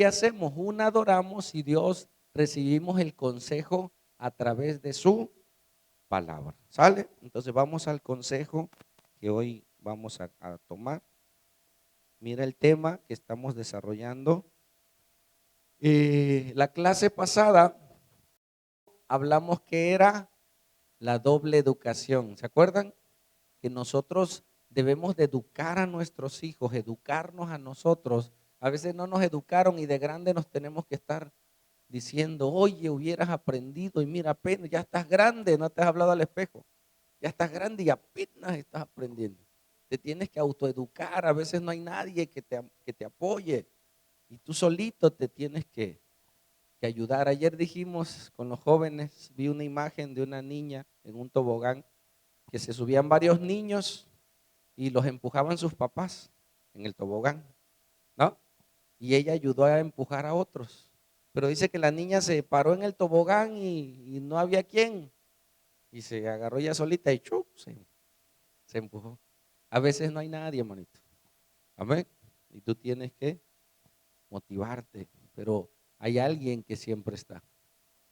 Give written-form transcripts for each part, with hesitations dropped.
¿qué hacemos? Una, adoramos y Dios recibimos el consejo a través de su palabra. ¿Sale? Entonces vamos al consejo que hoy vamos a tomar. Mira el tema que estamos desarrollando. La clase pasada hablamos que era la doble educación. ¿Se acuerdan? Que nosotros debemos de educar a nuestros hijos, educarnos a nosotros. A veces no nos educaron y de grande nos tenemos que estar diciendo, oye, hubieras aprendido y mira, apenas, ya estás grande, no te has hablado al espejo. Ya estás grande y apenas estás aprendiendo. Te tienes que autoeducar, a veces no hay nadie que te apoye y tú solito te tienes que ayudar. Ayer dijimos con los jóvenes, vi una imagen de una niña en un tobogán que se subían varios niños y los empujaban sus papás en el tobogán, ¿no? Y ella ayudó a empujar a otros. Pero dice que la niña se paró en el tobogán y no había quien. Y se agarró ella solita y ¡chup! Se empujó. A veces no hay nadie, hermanito. Amén. Y tú tienes que motivarte. Pero hay alguien que siempre está,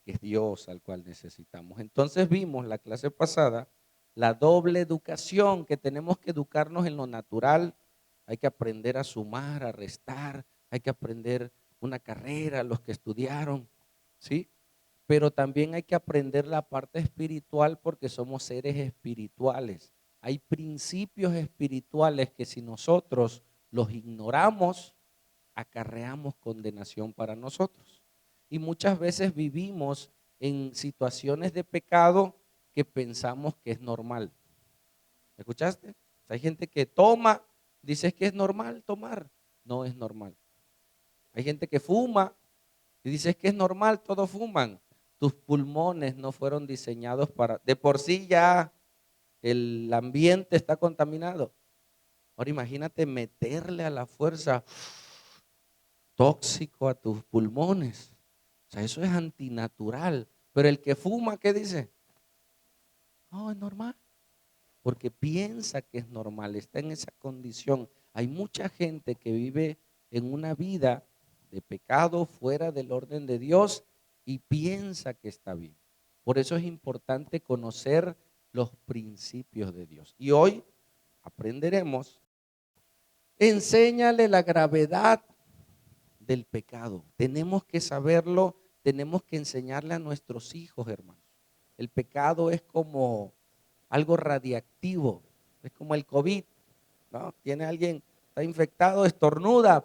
que es Dios al cual necesitamos. Entonces vimos la clase pasada la doble educación, que tenemos que educarnos en lo natural. Hay que aprender a sumar, a restar, hay que aprender una carrera, los que estudiaron, ¿sí? Pero también hay que aprender la parte espiritual porque somos seres espirituales. Hay principios espirituales que si nosotros los ignoramos, acarreamos condenación para nosotros. Y muchas veces vivimos en situaciones de pecado que pensamos que es normal. ¿Escuchaste? Hay gente que toma, dice que es normal tomar. No es normal. Hay gente que fuma y dice que es normal, todos fuman. Tus pulmones no fueron diseñados para, de por sí ya el ambiente está contaminado. Ahora imagínate meterle a la fuerza tóxico a tus pulmones. O sea, eso es antinatural. Pero el que fuma, ¿qué dice? No, es normal. Porque piensa que es normal, está en esa condición. Hay mucha gente que vive en una vida de pecado fuera del orden de Dios y piensa que está bien. Por eso es importante conocer los principios de Dios. Y hoy aprenderemos, enséñale la gravedad del pecado. Tenemos que saberlo, tenemos que enseñarle a nuestros hijos, hermanos. El pecado es como algo radiactivo, es como el COVID, ¿no? Tiene alguien, está infectado, estornuda,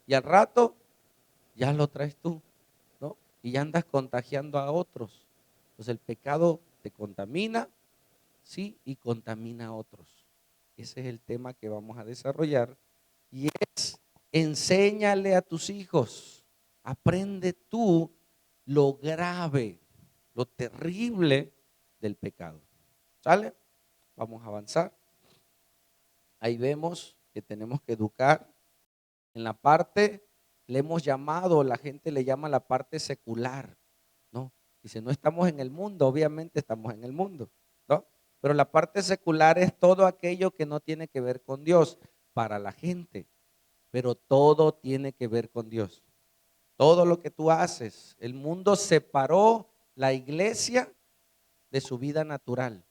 y al rato ya lo traes tú, ¿no? Y ya andas contagiando a otros. Entonces el pecado te contamina, sí, y contamina a otros. Ese es el tema que vamos a desarrollar y es enséñale a tus hijos, aprende tú lo grave, lo terrible del pecado. ¿Sale? Vamos a avanzar. Ahí vemos que tenemos que educar. En la parte, le hemos llamado, la gente le llama la parte secular, ¿no? Dice, no estamos en el mundo, obviamente estamos en el mundo, ¿no? Pero la parte secular es todo aquello que no tiene que ver con Dios para la gente, pero todo tiene que ver con Dios. Todo lo que tú haces, el mundo separó la iglesia de su vida natural.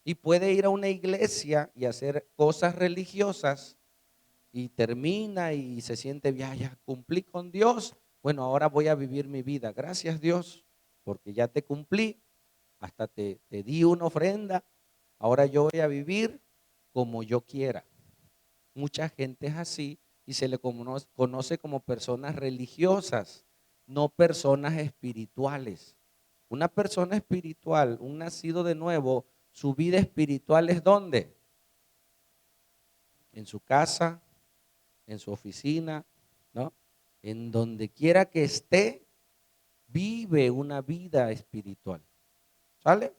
Y puede ir a una iglesia y hacer cosas religiosas y termina y se siente, ya cumplí con Dios. Bueno, ahora voy a vivir mi vida. Gracias Dios, porque ya te cumplí, hasta te di una ofrenda. Ahora yo voy a vivir como yo quiera. Mucha gente es así y se le conoce como personas religiosas, no personas espirituales. Una persona espiritual, un nacido de nuevo, su vida espiritual es ¿dónde? En su casa, en su oficina, ¿no? En donde quiera que esté, vive una vida espiritual. ¿Sale?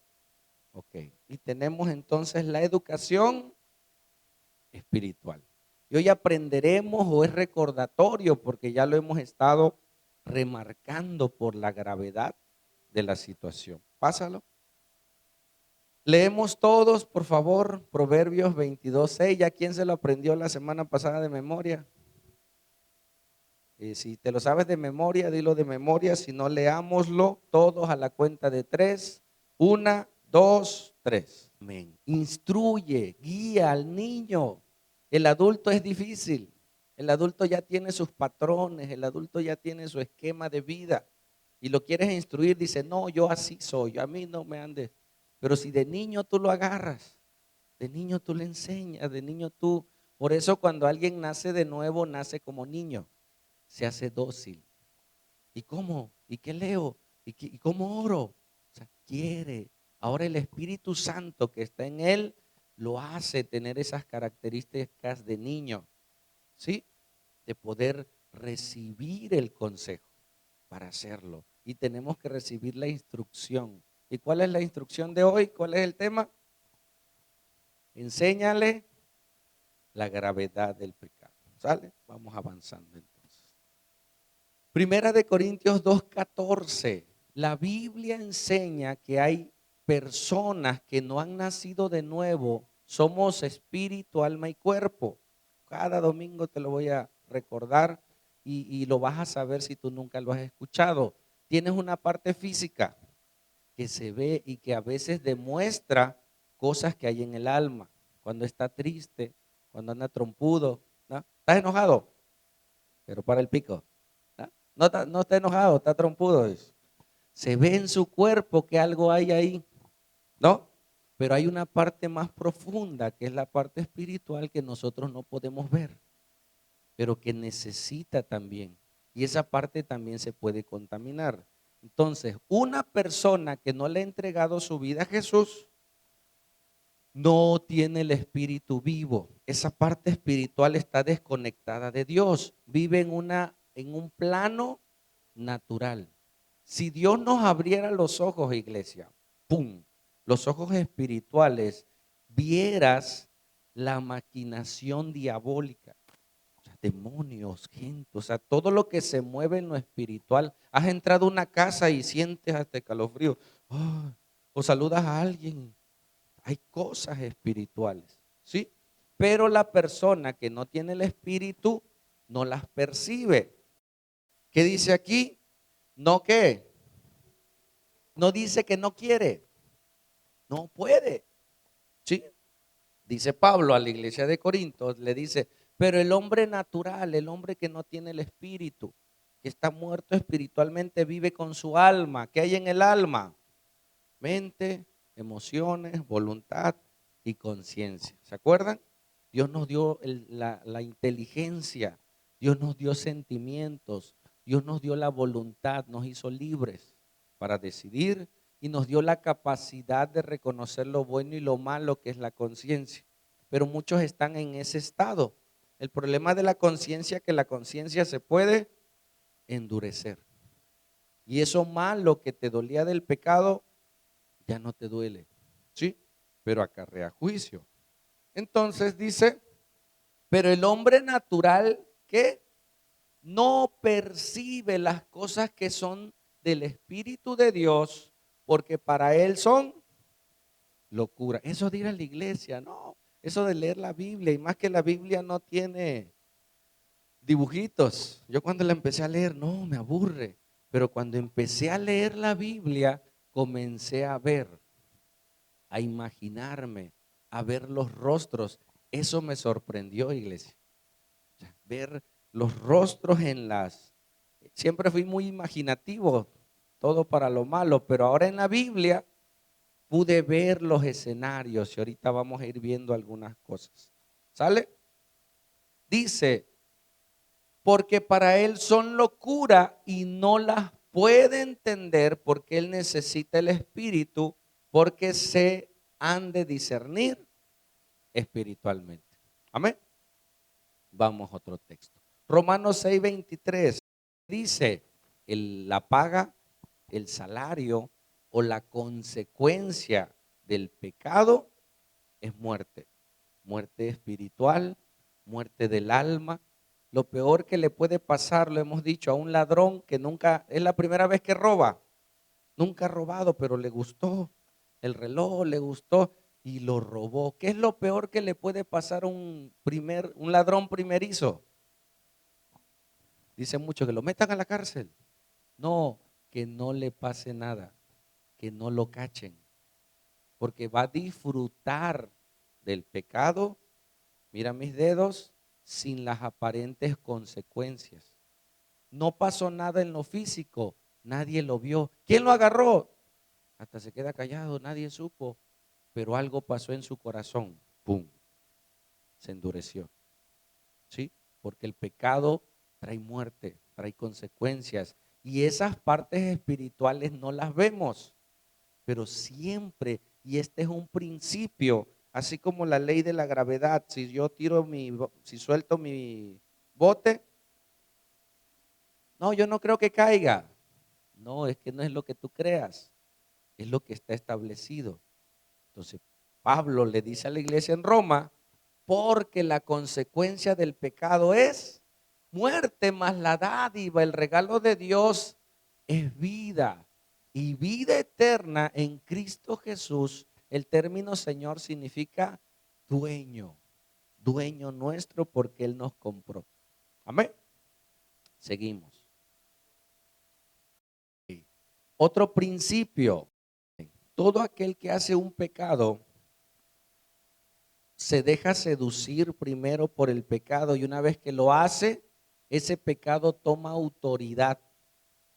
Ok. Y tenemos entonces la educación espiritual. Y hoy aprenderemos, o es recordatorio, porque ya lo hemos estado remarcando por la gravedad de la situación. Pásalo. Leemos todos, por favor, Proverbios 22:6. ¿Ya quién se lo aprendió la semana pasada de memoria? Si te lo sabes de memoria, dilo de memoria. Si no, leámoslo todos a la cuenta de tres. Una, dos, tres. Amén. Instruye, guía al niño. El adulto es difícil. El adulto ya tiene sus patrones. El adulto ya tiene su esquema de vida. Y lo quieres instruir, dice, no, yo así soy. A mí no me andes. Pero si de niño tú lo agarras, de niño tú le enseñas, de niño tú. Por eso cuando alguien nace de nuevo, nace como niño. Se hace dócil. ¿Y cómo? ¿Y qué leo? ¿Y cómo oro? O sea, quiere. Ahora el Espíritu Santo que está en él lo hace tener esas características de niño, ¿sí? De poder recibir el consejo para hacerlo. Y tenemos que recibir la instrucción. ¿Y cuál es la instrucción de hoy? ¿Cuál es el tema? Enséñale la gravedad del pecado. ¿Sale? Vamos avanzando entonces. Primera de Corintios 2:14. La Biblia enseña que hay personas que no han nacido de nuevo. Somos espíritu, alma y cuerpo. Cada domingo te lo voy a recordar y lo vas a saber si tú nunca lo has escuchado. Tienes una parte física que se ve y que a veces demuestra cosas que hay en el alma. Cuando está triste, cuando anda trompudo, ¿no? ¿Estás enojado? Pero para el pico. No está enojado, está trompudo. Se ve en su cuerpo que algo hay ahí, ¿no? Pero hay una parte más profunda, que es la parte espiritual que nosotros no podemos ver, pero que necesita también. Y esa parte también se puede contaminar. Entonces, una persona que no le ha entregado su vida a Jesús, no tiene el espíritu vivo. Esa parte espiritual está desconectada de Dios. Vive en un plano natural. Si Dios nos abriera los ojos, iglesia, ¡pum! Los ojos espirituales, vieras la maquinación diabólica. O sea, demonios, gente, o sea, todo lo que se mueve en lo espiritual. Has entrado a una casa y sientes hasta calofrío. ¡Ay! O saludas a alguien. Hay cosas espirituales, ¿sí? Pero la persona que no tiene el espíritu no las percibe. ¿Qué dice aquí? No, ¿qué? No dice que no quiere, no puede, ¿sí? Dice Pablo a la iglesia de Corinto, le dice, pero el hombre natural, el hombre que no tiene el espíritu, que está muerto espiritualmente, vive con su alma. ¿Qué hay en el alma? Mente, emociones, voluntad y conciencia. ¿Se acuerdan? Dios nos dio la inteligencia, Dios nos dio sentimientos, Dios nos dio la voluntad, nos hizo libres para decidir y nos dio la capacidad de reconocer lo bueno y lo malo que es la conciencia. Pero muchos están en ese estado. El problema de la conciencia es que la conciencia se puede endurecer. Y eso malo que te dolía del pecado ya no te duele, ¿sí? Pero acarrea juicio. Entonces dice, pero el hombre natural que no percibe las cosas que son del Espíritu de Dios, porque para él son locura. Eso de ir a la iglesia, no. Eso de leer la Biblia, y más que la Biblia no tiene dibujitos. Yo cuando la empecé a leer, no, me aburre. Pero cuando empecé a leer la Biblia, comencé a ver, a imaginarme, a ver los rostros. Eso me sorprendió, iglesia. Ver los rostros en las... Siempre fui muy imaginativo, todo para lo malo, pero ahora en la Biblia pude ver los escenarios y ahorita vamos a ir viendo algunas cosas. ¿Sale? Dice, porque para él son locura y no las puede entender porque él necesita el Espíritu, porque se han de discernir espiritualmente. Amén. Vamos a otro texto. Romanos 6:23 dice, la paga, el salario o la consecuencia del pecado es muerte. Muerte espiritual, muerte del alma. Lo peor que le puede pasar, lo hemos dicho, a un ladrón que nunca, es la primera vez que roba. Nunca ha robado, pero le gustó el reloj, le gustó y lo robó. ¿Qué es lo peor que le puede pasar a un ladrón primerizo? Dicen mucho que lo metan a la cárcel. No, que no le pase nada, que no lo cachen, porque va a disfrutar del pecado, mira mis dedos, sin las aparentes consecuencias. No pasó nada en lo físico, nadie lo vio. ¿Quién lo agarró? Hasta se queda callado, nadie supo, pero algo pasó en su corazón, ¡pum! Se endureció, ¿sí? Porque el pecado trae muerte, trae consecuencias, y esas partes espirituales no las vemos, pero siempre, y este es un principio, así como la ley de la gravedad, si yo si suelto mi bote, no, yo no creo que caiga. No, es que no es lo que tú creas, es lo que está establecido. Entonces, Pablo le dice a la iglesia en Roma, porque la consecuencia del pecado es muerte, más la dádiva, el regalo de Dios es vida y vida eterna en Cristo Jesús. El término Señor significa dueño, dueño nuestro porque Él nos compró. Amén. Seguimos. Otro principio, todo aquel que hace un pecado se deja seducir primero por el pecado y una vez que lo hace, ese pecado toma autoridad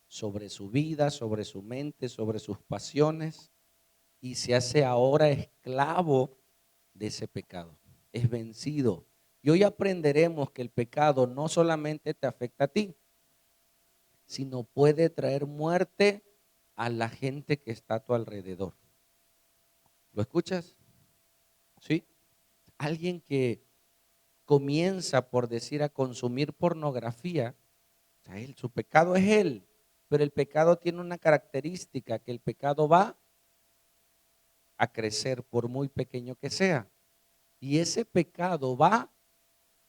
sobre su vida, sobre su mente, sobre sus pasiones y se hace ahora esclavo de ese pecado. Es vencido. Y hoy aprenderemos que el pecado no solamente te afecta a ti, sino puede traer muerte a la gente que está a tu alrededor. ¿Lo escuchas? ¿Sí? Alguien que comienza, por decir, a consumir pornografía, o sea, su pecado es él, pero el pecado tiene una característica, que el pecado va a crecer por muy pequeño que sea. Y ese pecado va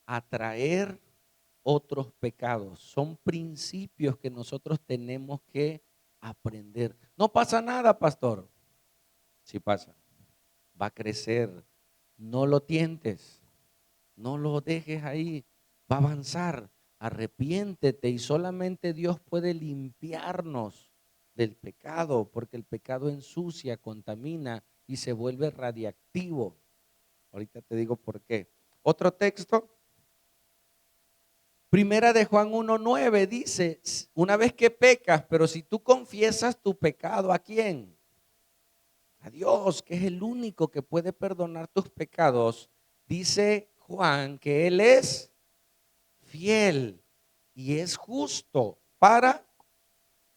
a traer otros pecados. Son principios que nosotros tenemos que aprender. No pasa nada, pastor. Sí pasa. Va a crecer. No lo tientes. No lo dejes ahí, va a avanzar. Arrepiéntete y solamente Dios puede limpiarnos del pecado, porque el pecado ensucia, contamina y se vuelve radiactivo. Ahorita te digo por qué. Otro texto, Primera de Juan 1:9 dice, una vez que pecas, pero si tú confiesas tu pecado, ¿a quién? A Dios, que es el único que puede perdonar tus pecados. Dice Juan que Él es fiel y es justo para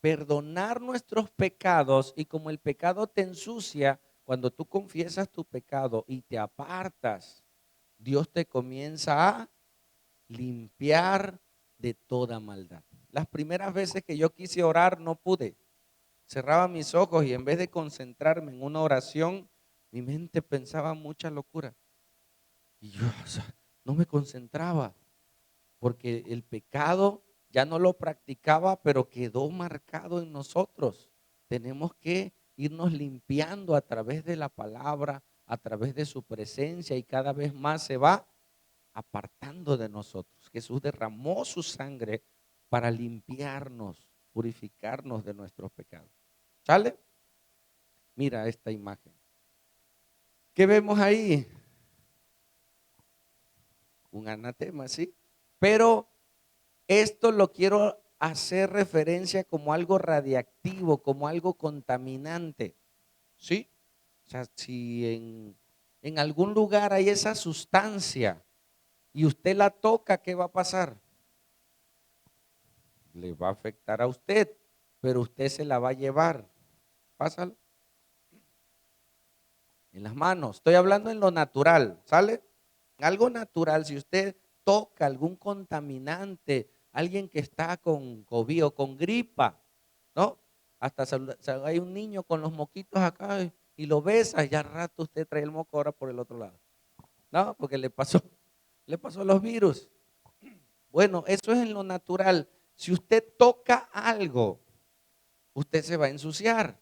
perdonar nuestros pecados, y como el pecado te ensucia, cuando tú confiesas tu pecado y te apartas, Dios te comienza a limpiar de toda maldad. Las primeras veces que yo quise orar no pude. Cerraba mis ojos y en vez de concentrarme en una oración, mi mente pensaba mucha locura. Y yo, o sea, no me concentraba, porque el pecado ya no lo practicaba, pero quedó marcado en nosotros. Tenemos que irnos limpiando a través de la palabra, a través de su presencia, y cada vez más se va apartando de nosotros. Jesús derramó su sangre para limpiarnos, purificarnos de nuestros pecados. ¿Sale? Mira esta imagen. ¿Qué vemos ahí? Un anatema, ¿sí? Pero esto lo quiero hacer referencia como algo radiactivo, como algo contaminante, ¿sí? O sea, si en algún lugar hay esa sustancia y usted la toca, ¿qué va a pasar? Le va a afectar a usted, pero usted se la va a llevar. Pásalo. En las manos. Estoy hablando en lo natural, ¿sale? Algo natural, si usted toca algún contaminante, alguien que está con COVID o con gripa, ¿no? Hasta hay un niño con los moquitos acá y lo besa, y ya al rato usted trae el moco ahora por el otro lado. No, porque le pasó los virus. Bueno, eso es en lo natural. Si usted toca algo, usted se va a ensuciar.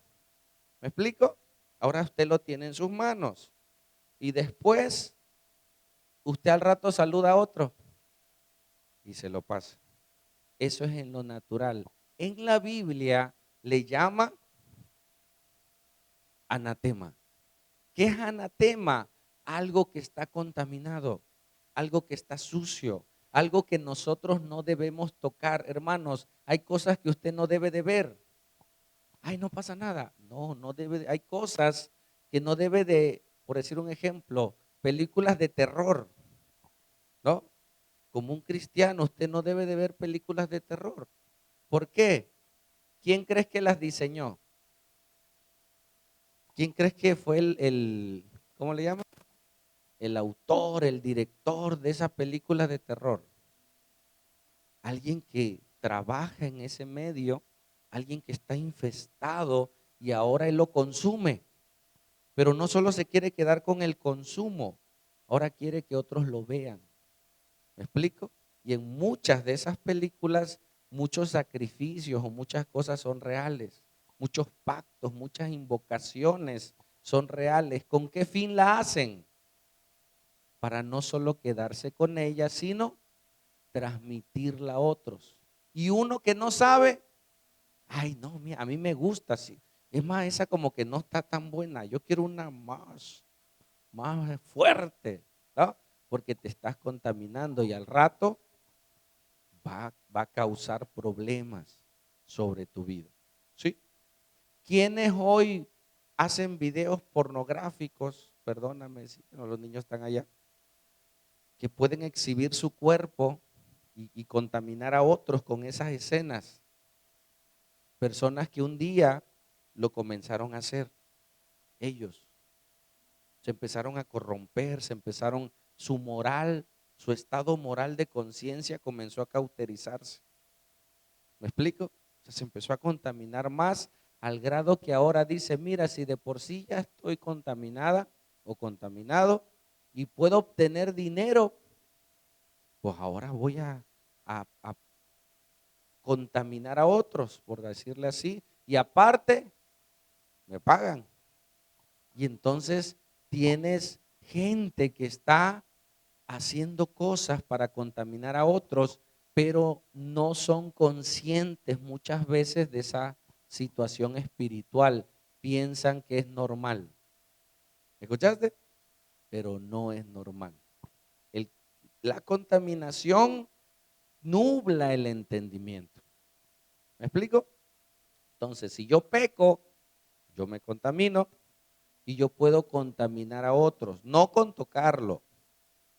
¿Me explico? Ahora usted lo tiene en sus manos y después usted al rato saluda a otro y se lo pasa. Eso es en lo natural. En la Biblia le llama anatema. ¿Qué es anatema? Algo que está contaminado, algo que está sucio, algo que nosotros no debemos tocar. Hermanos, hay cosas que usted no debe de ver. Ay, no pasa nada. No, no debe. Hay cosas que no debe de, por decir un ejemplo, películas de terror, ¿no? Como un cristiano, usted no debe de ver películas de terror. ¿Por qué? ¿Quién crees que las diseñó? ¿Quién crees que fue ¿cómo le llaman? El autor, el director de esas películas de terror. Alguien que trabaja en ese medio, alguien que está infestado y ahora él lo consume. Pero no solo se quiere quedar con el consumo, ahora quiere que otros lo vean. ¿Me explico? Y en muchas de esas películas, muchos sacrificios o muchas cosas son reales. Muchos pactos, muchas invocaciones son reales. ¿Con qué fin la hacen? Para no solo quedarse con ella, sino transmitirla a otros. Y uno que no sabe, ay, no, mira, a mí me gusta así. Es más, esa como que no está tan buena. Yo quiero una más fuerte, ¿no? Porque te estás contaminando y al rato va a causar problemas sobre tu vida. ¿Sí? ¿Quiénes hoy hacen videos pornográficos? Perdóname si los niños están allá, que pueden exhibir su cuerpo y contaminar a otros con esas escenas. Personas que un día lo comenzaron a hacer, ellos se empezaron a corromper, su moral, su estado moral de conciencia comenzó a cauterizarse. ¿Me explico? O sea, se empezó a contaminar más al grado que ahora dice, mira, si de por sí ya estoy contaminada o contaminado y puedo obtener dinero, pues ahora voy a contaminar a otros, por decirle así, y aparte me pagan. Y entonces tienes gente que está haciendo cosas para contaminar a otros, pero no son conscientes muchas veces de esa situación espiritual. Piensan que es normal. ¿Escuchaste? Pero no es normal. El- la contaminación nubla el entendimiento. ¿Me explico? Entonces, si yo peco, yo me contamino y yo puedo contaminar a otros, no con tocarlo.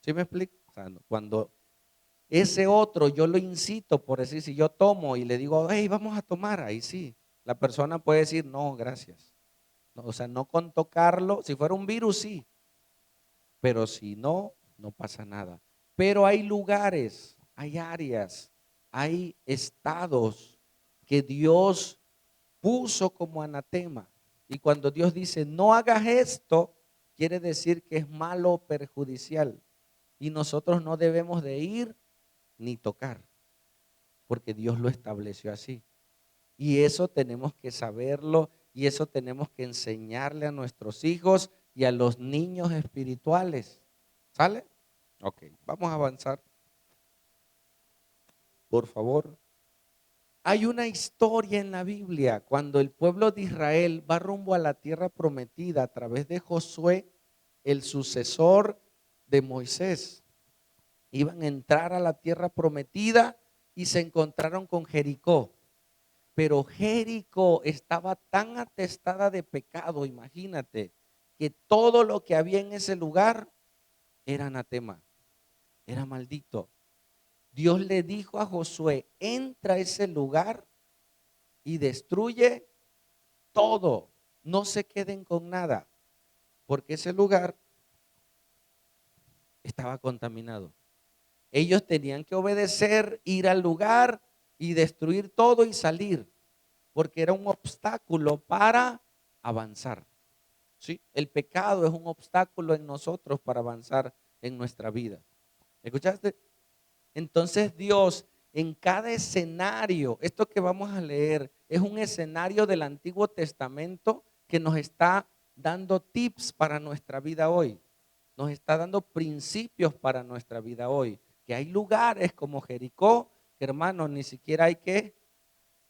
¿Sí me explico? O sea, cuando ese otro yo lo incito, por decir, si yo tomo y le digo, hey, vamos a tomar, ahí sí, la persona puede decir, no, gracias. No, o sea, no con tocarlo, si fuera un virus, sí, pero si no, no pasa nada. Pero hay lugares, hay áreas, hay estados que Dios puso como anatema. Y cuando Dios dice, no hagas esto, quiere decir que es malo o perjudicial. Y nosotros no debemos de ir ni tocar, porque Dios lo estableció así. Y eso tenemos que saberlo y eso tenemos que enseñarle a nuestros hijos y a los niños espirituales. ¿Sale? Ok, vamos a avanzar, por favor. Hay una historia en la Biblia cuando el pueblo de Israel va rumbo a la tierra prometida a través de Josué, el sucesor de Moisés. Iban a entrar a la tierra prometida y se encontraron con Jericó. Pero Jericó estaba tan atestada de pecado, imagínate, que todo lo que había en ese lugar era anatema, era maldito. Dios le dijo a Josué, entra a ese lugar y destruye todo, no se queden con nada, porque ese lugar estaba contaminado. Ellos tenían que obedecer, ir al lugar y destruir todo y salir, porque era un obstáculo para avanzar. ¿Sí? El pecado es un obstáculo en nosotros para avanzar en nuestra vida. ¿Escuchaste? Entonces Dios en cada escenario, esto que vamos a leer es un escenario del Antiguo Testamento que nos está dando tips para nuestra vida hoy. Nos está dando principios para nuestra vida hoy. Que hay lugares como Jericó que, hermano, ni siquiera hay que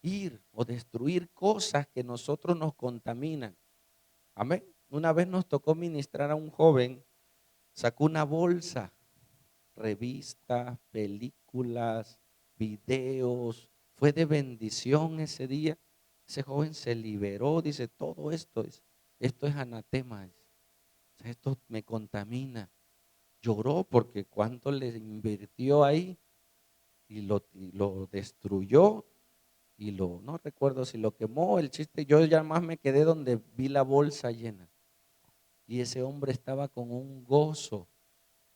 ir o destruir cosas que nosotros nos contaminan. Amén. Una vez nos tocó ministrar a un joven, sacó una bolsa, revistas, películas, videos, fue de bendición ese día. Ese joven se liberó, dice, todo esto es anatema, esto me contamina. Lloró porque cuánto le invirtió ahí y lo destruyó no recuerdo si lo quemó, el chiste, yo ya más me quedé donde vi la bolsa llena. Y ese hombre estaba con un gozo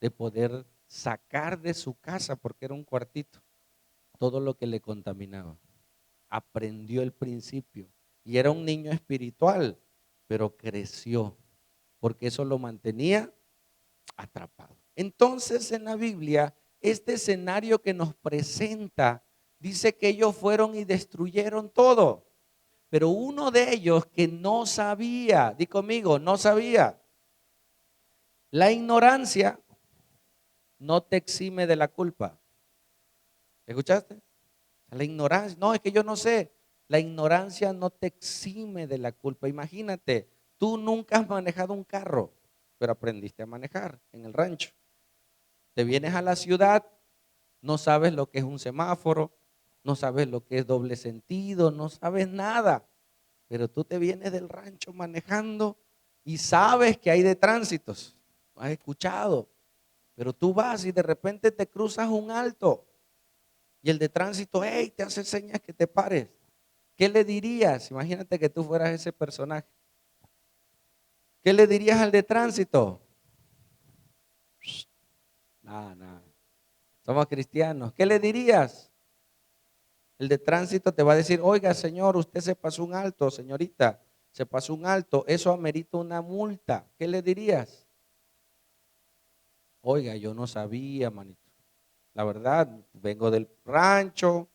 de poder sacar de su casa, porque era un cuartito, todo lo que le contaminaba. Aprendió el principio y era un niño espiritual, pero creció, porque eso lo mantenía atrapado. Entonces en la Biblia, este escenario que nos presenta, dice que ellos fueron y destruyeron todo. Pero uno de ellos que no sabía, di conmigo, no sabía. La ignorancia no te exime de la culpa. ¿Escuchaste? La ignorancia, no, es que yo no sé. La ignorancia no te exime de la culpa. Imagínate, tú nunca has manejado un carro, pero aprendiste a manejar en el rancho. Te vienes a la ciudad, no sabes lo que es un semáforo, no sabes lo que es doble sentido, no sabes nada. Pero tú te vienes del rancho manejando y sabes que hay de tránsitos. Has escuchado, pero tú vas y de repente te cruzas un alto y el de tránsito, hey, te hace señas que te pares. ¿Qué le dirías? Imagínate que tú fueras ese personaje. ¿Qué le dirías al de tránsito? Nada, nada. Somos cristianos. ¿Qué le dirías? El de tránsito te va a decir, oiga, señor, usted se pasó un alto, señorita, se pasó un alto, eso amerita una multa. ¿Qué le dirías? Oiga, yo no sabía, manito. La verdad, vengo del rancho,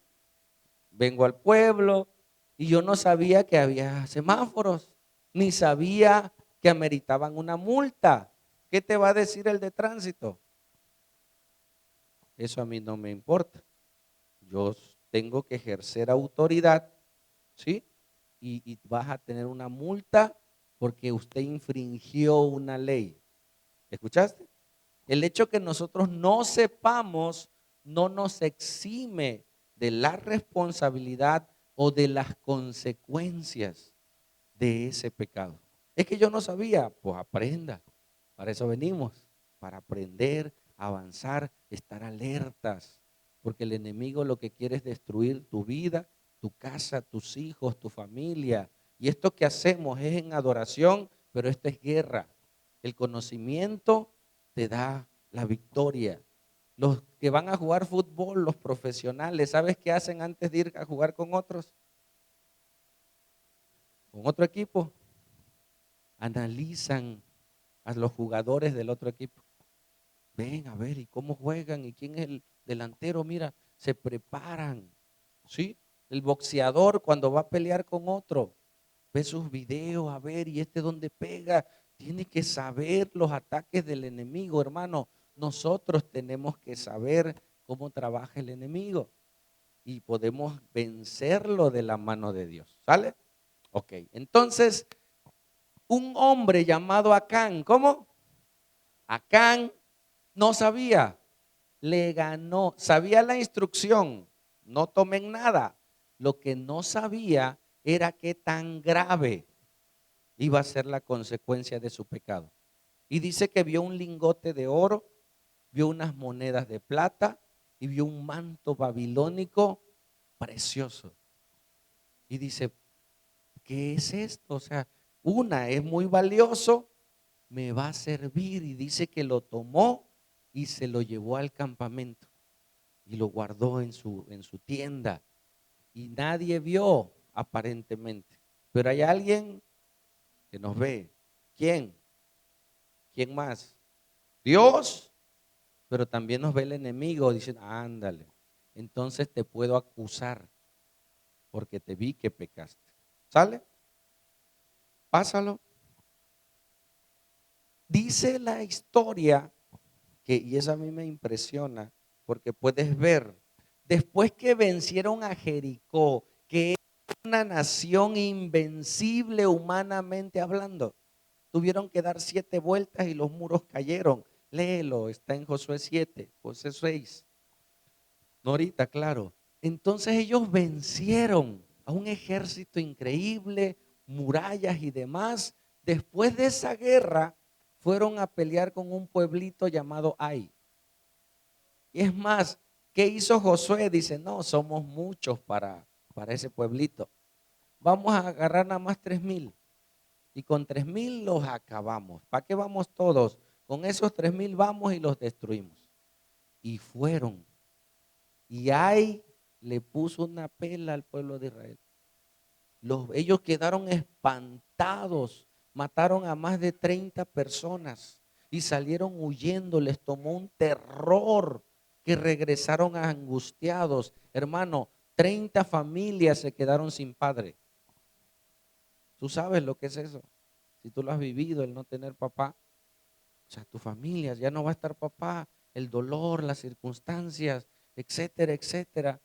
vengo al pueblo y yo no sabía que había semáforos, ni sabía que ameritaban una multa. ¿Qué te va a decir el de tránsito? Eso a mí no me importa. Yo tengo que ejercer autoridad, ¿sí? Y vas a tener una multa porque usted infringió una ley. ¿Escuchaste? El hecho que nosotros no sepamos no nos exime de la responsabilidad o de las consecuencias de ese pecado. Es que yo no sabía, pues aprenda. Para eso venimos, para aprender, avanzar, estar alertas, porque el enemigo lo que quiere es destruir tu vida, tu casa, tus hijos, tu familia. Y esto que hacemos es en adoración, pero esto es guerra. El conocimiento te da la victoria. Los que van a jugar fútbol, los profesionales, ¿sabes qué hacen antes de ir a jugar con otros? Con otro equipo. Analizan a los jugadores del otro equipo. Ven a ver, ¿y cómo juegan? ¿Y quién es el delantero? Mira, se preparan. ¿Sí? El boxeador cuando va a pelear con otro, ve sus videos, a ver, y este dónde pega. Tiene que saber los ataques del enemigo, hermano. Nosotros tenemos que saber cómo trabaja el enemigo y podemos vencerlo de la mano de Dios. ¿Sale? Ok, entonces, un hombre llamado Acán, ¿cómo? Acán no sabía, le ganó, sabía la instrucción, no tomen nada. Lo que no sabía era qué tan grave iba a ser la consecuencia de su pecado. Y dice que vio un lingote de oro, vio unas monedas de plata y vio un manto babilónico precioso. Y dice, ¿qué es esto? O sea, una es muy valioso, me va a servir. Y dice que lo tomó y se lo llevó al campamento y lo guardó en su tienda. Y nadie vio aparentemente. Pero hay alguien que nos ve. ¿Quién? ¿Quién más? Dios. Pero también nos ve el enemigo diciendo, ándale, entonces te puedo acusar porque te vi que pecaste. ¿Sale? Pásalo. Dice la historia y eso a mí me impresiona porque puedes ver, después que vencieron a Jericó, que era una nación invencible humanamente hablando, tuvieron que dar 7 vueltas y los muros cayeron. Léelo, está en Josué 7, Josué 6. No ahorita, claro. Entonces ellos vencieron a un ejército increíble, murallas y demás. Después de esa guerra, fueron a pelear con un pueblito llamado Ai. Y es más, ¿qué hizo Josué? Dice, no, somos muchos para ese pueblito. Vamos a agarrar nada más 3,000. Y con 3,000 los acabamos. ¿Para qué vamos todos? Con esos 3,000 vamos y los destruimos. Y fueron. Y Ai le puso una pela al pueblo de Israel. Ellos quedaron espantados. Mataron a más de 30 personas y salieron huyendo. Les tomó un terror que regresaron angustiados. Hermano, 30 familias se quedaron sin padre. ¿Tú sabes lo que es eso? Si tú lo has vivido, el no tener papá. O sea, tu familia, ya no va a estar papá. El dolor, las circunstancias, etcétera, etcétera.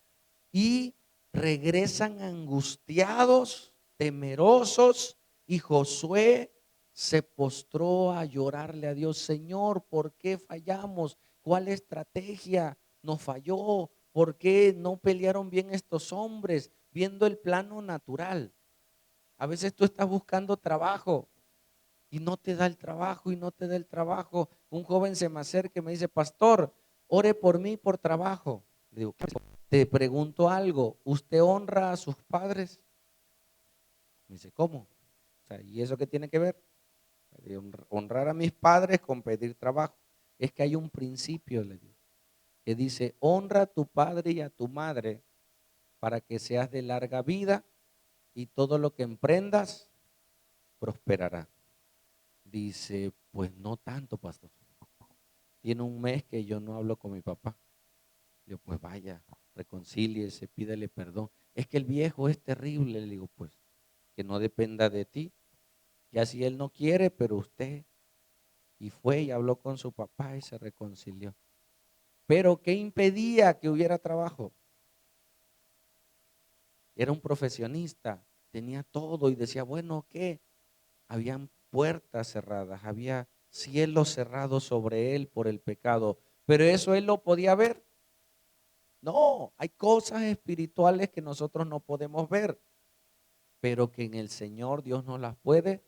Y regresan angustiados, temerosos, y Josué se postró a llorarle a Dios. Señor, ¿por qué fallamos? ¿Cuál estrategia nos falló? ¿Por qué no pelearon bien estos hombres? Viendo el plano natural. A veces tú estás buscando trabajo y no te da el trabajo y no te da el trabajo. Un joven se me acerca y me dice, pastor, ore por mí por trabajo. Le digo, te pregunto algo, ¿usted honra a sus padres? Me dice, ¿cómo? O sea, ¿y eso qué tiene que ver? Honrar a mis padres con pedir trabajo. Es que hay un principio, le digo, que dice, honra a tu padre y a tu madre para que seas de larga vida y todo lo que emprendas prosperará. Dice, pues no tanto, pastor. Tiene un mes que yo no hablo con mi papá. Le digo, pues vaya, reconcíliese, pídele perdón. Es que el viejo es terrible. Le digo, pues que no dependa de ti. Ya si él no quiere, pero usted. Y fue y habló con su papá y se reconcilió. Pero ¿qué impedía que hubiera trabajo? Era un profesionista, tenía todo y decía, bueno, ¿qué? Habían puertas cerradas, había cielos cerrados sobre él por el pecado. Pero eso él lo podía ver. No, hay cosas espirituales que nosotros no podemos ver, pero que en el Señor Dios nos las puede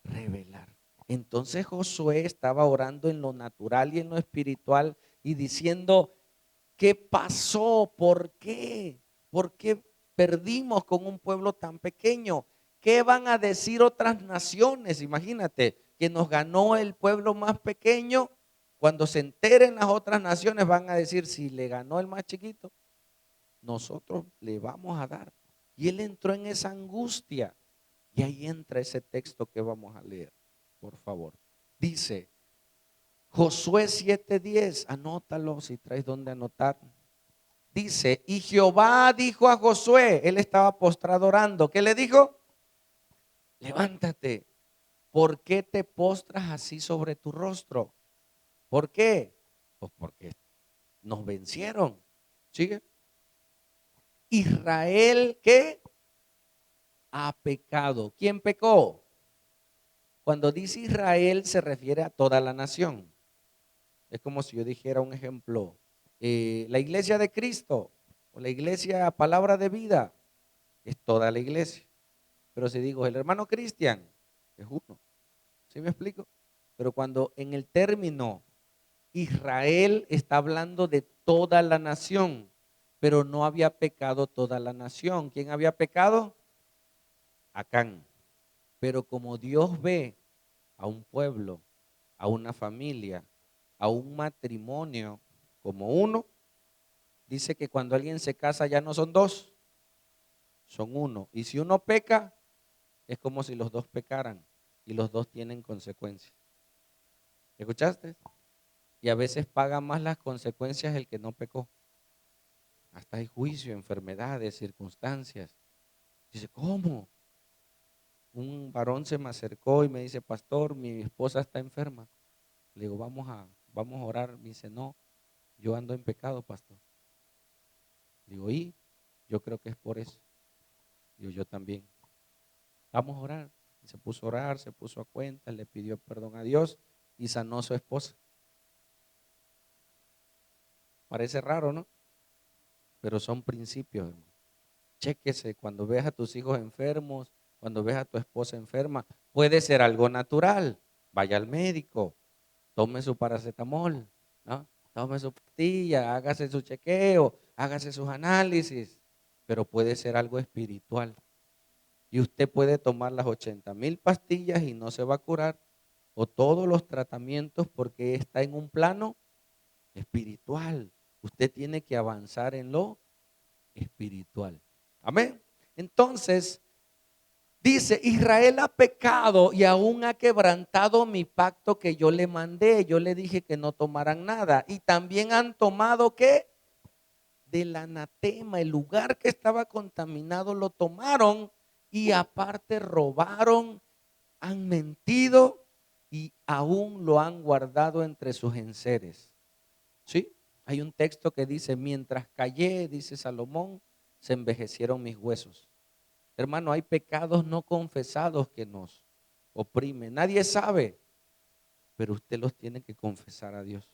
revelar. Entonces Josué estaba orando en lo natural y en lo espiritual y diciendo, ¿qué pasó? ¿Por qué? ¿Por qué perdimos con un pueblo tan pequeño? ¿Qué van a decir otras naciones? Imagínate que nos ganó el pueblo más pequeño. Cuando se enteren las otras naciones van a decir, si le ganó el más chiquito, nosotros le vamos a dar. Y él entró en esa angustia. Y ahí entra ese texto que vamos a leer, por favor. Dice, Josué 7:10, anótalo si traes donde anotar. Dice, y Jehová dijo a Josué, él estaba postrado orando. ¿Qué le dijo? Levántate. ¿Por qué te postras así sobre tu rostro? ¿Por qué? Pues porque nos vencieron. ¿Sigue? Israel, ¿qué? Ha pecado. ¿Quién pecó? Cuando dice Israel se refiere a toda la nación. Es como si yo dijera un ejemplo, la iglesia de Cristo o la iglesia Palabra de Vida es toda la iglesia. Pero si digo el hermano Cristian, es uno. ¿Sí me explico? Pero cuando en el término Israel está hablando de toda la nación, pero no había pecado toda la nación. ¿Quién había pecado? Acán. Pero como Dios ve a un pueblo, a una familia, a un matrimonio como uno, dice que cuando alguien se casa ya no son dos, son uno. Y si uno peca, es como si los dos pecaran y los dos tienen consecuencias. ¿Escuchaste? Y a veces paga más las consecuencias el que no pecó. Hasta hay juicio, enfermedades, circunstancias. Dice, ¿cómo? Un varón se me acercó y me dice, pastor, mi esposa está enferma. Le digo, vamos a orar. Me dice, no, yo ando en pecado, pastor. Digo, y yo creo que es por eso. Digo, yo también. Vamos a orar. Y se puso a orar, se puso a cuenta, le pidió perdón a Dios y sanó a su esposa. Parece raro, ¿no? Pero son principios, hermano. Chéquese cuando ves a tus hijos enfermos, cuando ves a tu esposa enferma, puede ser algo natural. Vaya al médico, tome su paracetamol, ¿no? Tome su pastilla, hágase su chequeo, hágase sus análisis, pero puede ser algo espiritual. Y usted puede tomar las 80,000 pastillas y no se va a curar, o todos los tratamientos porque está en un plano espiritual. Usted tiene que avanzar en lo espiritual. Amén. Entonces, dice, Israel ha pecado y aún ha quebrantado mi pacto que yo le mandé. Yo le dije que no tomaran nada. Y también han tomado, ¿qué? Del anatema, el lugar que estaba contaminado lo tomaron y aparte robaron, han mentido y aún lo han guardado entre sus enseres. ¿Sí? Hay un texto que dice, mientras callé, dice Salomón, se envejecieron mis huesos. Hermano, hay pecados no confesados que nos oprimen. Nadie sabe, pero usted los tiene que confesar a Dios.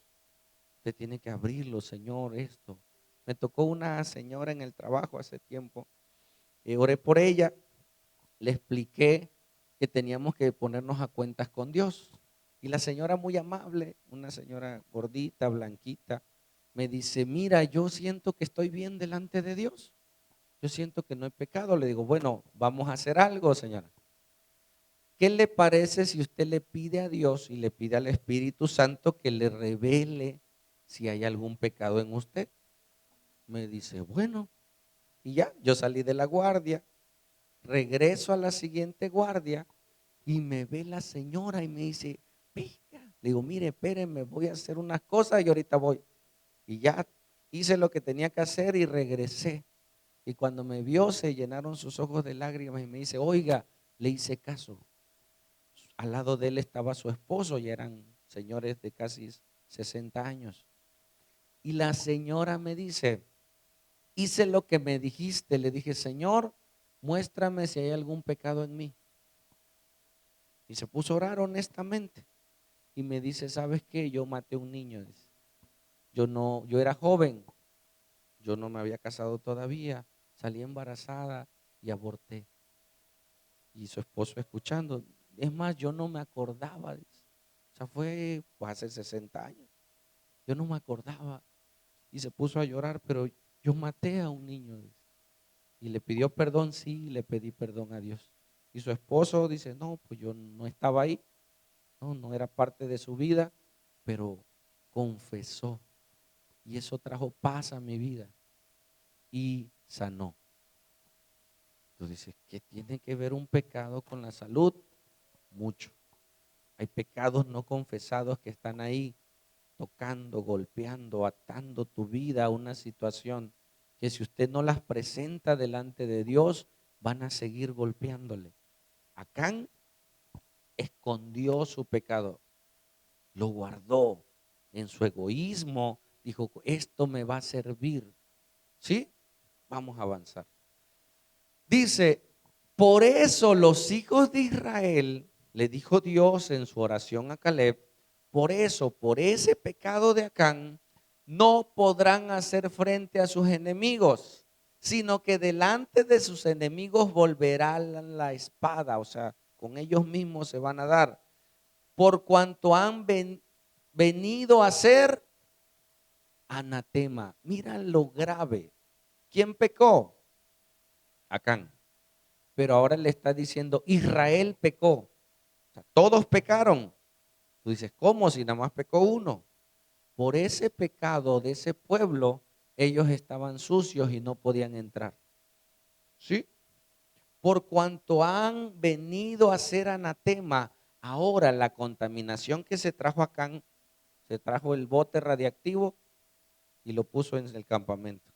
Usted tiene que abrirlo, Señor, esto. Me tocó una señora en el trabajo hace tiempo. Oré por ella, le expliqué que teníamos que ponernos a cuentas con Dios. Y la señora muy amable, una señora gordita, blanquita, me dice, mira, yo siento que estoy bien delante de Dios. Yo siento que no he pecado. Le digo, bueno, vamos a hacer algo, señora. ¿Qué le parece si usted le pide a Dios y le pide al Espíritu Santo que le revele si hay algún pecado en usted? Me dice, bueno, y ya, yo salí de la guardia, regreso a la siguiente guardia y me ve la señora y me dice, venga. Le digo, mire, espérenme, voy a hacer unas cosas y ahorita voy. Y ya hice lo que tenía que hacer y regresé. Y cuando me vio se llenaron sus ojos de lágrimas y me dice, oiga, le hice caso. Al lado de él estaba su esposo y eran señores de casi 60 años. Y la señora me dice, hice lo que me dijiste. Le dije, Señor, muéstrame si hay algún pecado en mí. Y se puso a orar honestamente. Y me dice, ¿sabes qué? Yo maté a un niño. Dice. Yo era joven. Yo no me había casado todavía. Salí embarazada y aborté. Y su esposo escuchando. Es más, yo no me acordaba. Dice. O sea, fue pues, hace 60 años. Yo no me acordaba. Y se puso a llorar, pero yo maté a un niño. Dice. Y le pidió perdón, sí, le pedí perdón a Dios. Y su esposo dice, no, pues yo no estaba ahí. No, no era parte de su vida, pero confesó. Y eso trajo paz a mi vida. Y sanó. Entonces dice, ¿qué tiene que ver un pecado con la salud? Mucho. Hay pecados no confesados que están ahí tocando, golpeando, atando tu vida a una situación que si usted no las presenta delante de Dios, van a seguir golpeándole. Acán escondió su pecado, lo guardó en su egoísmo, dijo, esto me va a servir. ¿Sí? Vamos a avanzar. Dice, por eso los hijos de Israel, le dijo Dios en su oración a Caleb, por eso, por ese pecado de Acán, no podrán hacer frente a sus enemigos, sino que delante de sus enemigos volverán la espada, o sea, con ellos mismos se van a dar, por cuanto han venido a ser anatema. Mira lo grave. ¿Quién pecó? Acán. Pero ahora le está diciendo, Israel pecó. O sea, todos pecaron. Tú dices, ¿cómo si nada más pecó uno? Por ese pecado de ese pueblo, ellos estaban sucios y no podían entrar. ¿Sí? Por cuanto han venido a ser anatema, ahora la contaminación que se trajo acá, se trajo el bote radiactivo y lo puso en el campamento.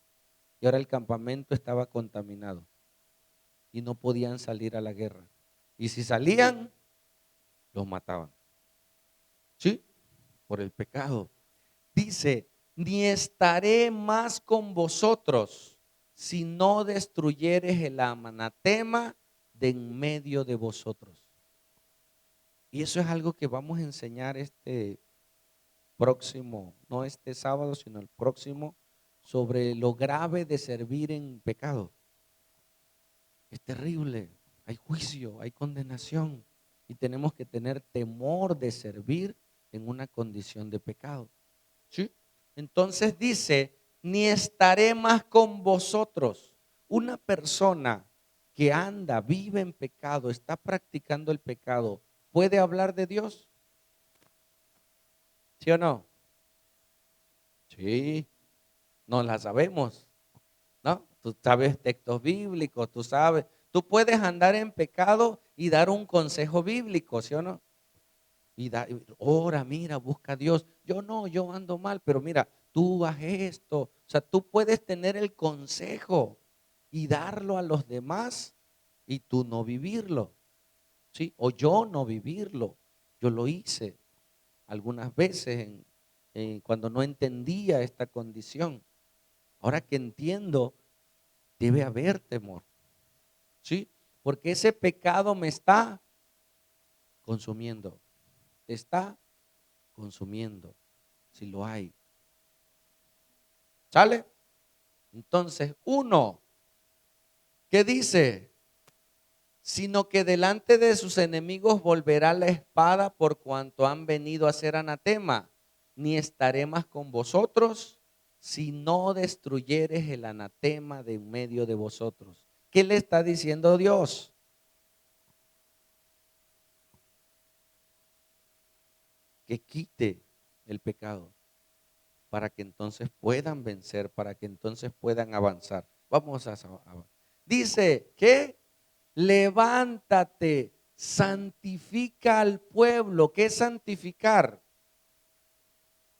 Y ahora el campamento estaba contaminado y no podían salir a la guerra. Y si salían, los mataban. ¿Sí? Por el pecado. Dice, ni estaré más con vosotros. si no destruyeres el anatema de en medio de vosotros. Y eso es algo que vamos a enseñar este próximo, no este sábado, sino el próximo, sobre lo grave de servir en pecado. Es terrible, hay juicio, hay condenación y tenemos que tener temor de servir en una condición de pecado. ¿Sí? Entonces dice, ni estaré más con vosotros. Una persona que anda, vive en pecado, está practicando el pecado, ¿puede hablar de Dios? ¿Sí o no? Sí, no la sabemos, ¿no? Tú sabes textos bíblicos, tú puedes andar en pecado y dar un consejo bíblico, ¿sí o no? Ora, mira, busca a Dios. Yo no, yo ando mal, pero mira, tú haz esto. O sea, tú puedes tener el consejo y darlo a los demás y tú no vivirlo, ¿sí? O yo no vivirlo. Yo lo hice algunas veces cuando no entendía esta condición. Ahora que entiendo, debe haber temor, ¿sí? Porque ese pecado me está consumiendo, está consumiendo, si lo hay. ¿Sale? Entonces, uno, ¿qué dice? Sino que delante de sus enemigos volverá la espada por cuanto han venido a ser anatema, ni estaré más con vosotros si no destruyeres el anatema de en medio de vosotros. ¿Qué le está diciendo Dios? Que quite el pecado para que entonces puedan vencer, para que entonces puedan avanzar. Vamos a dice que levántate, santifica al pueblo. ¿Qué es santificar?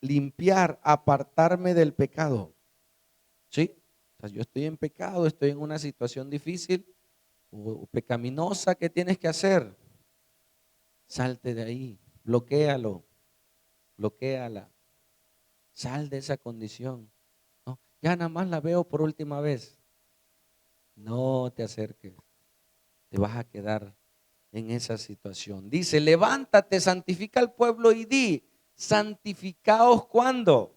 Limpiar, apartarme del pecado. ¿Sí? O sea, yo estoy en pecado, estoy en una situación difícil o pecaminosa. ¿Qué tienes que hacer? Salte de ahí, bloquéalo, bloquéala. Sal de esa condición. ¿No? Ya nada más la veo por última vez. No te acerques, te vas a quedar en esa situación. Dice, levántate, santifica al pueblo y di, santificaos cuando.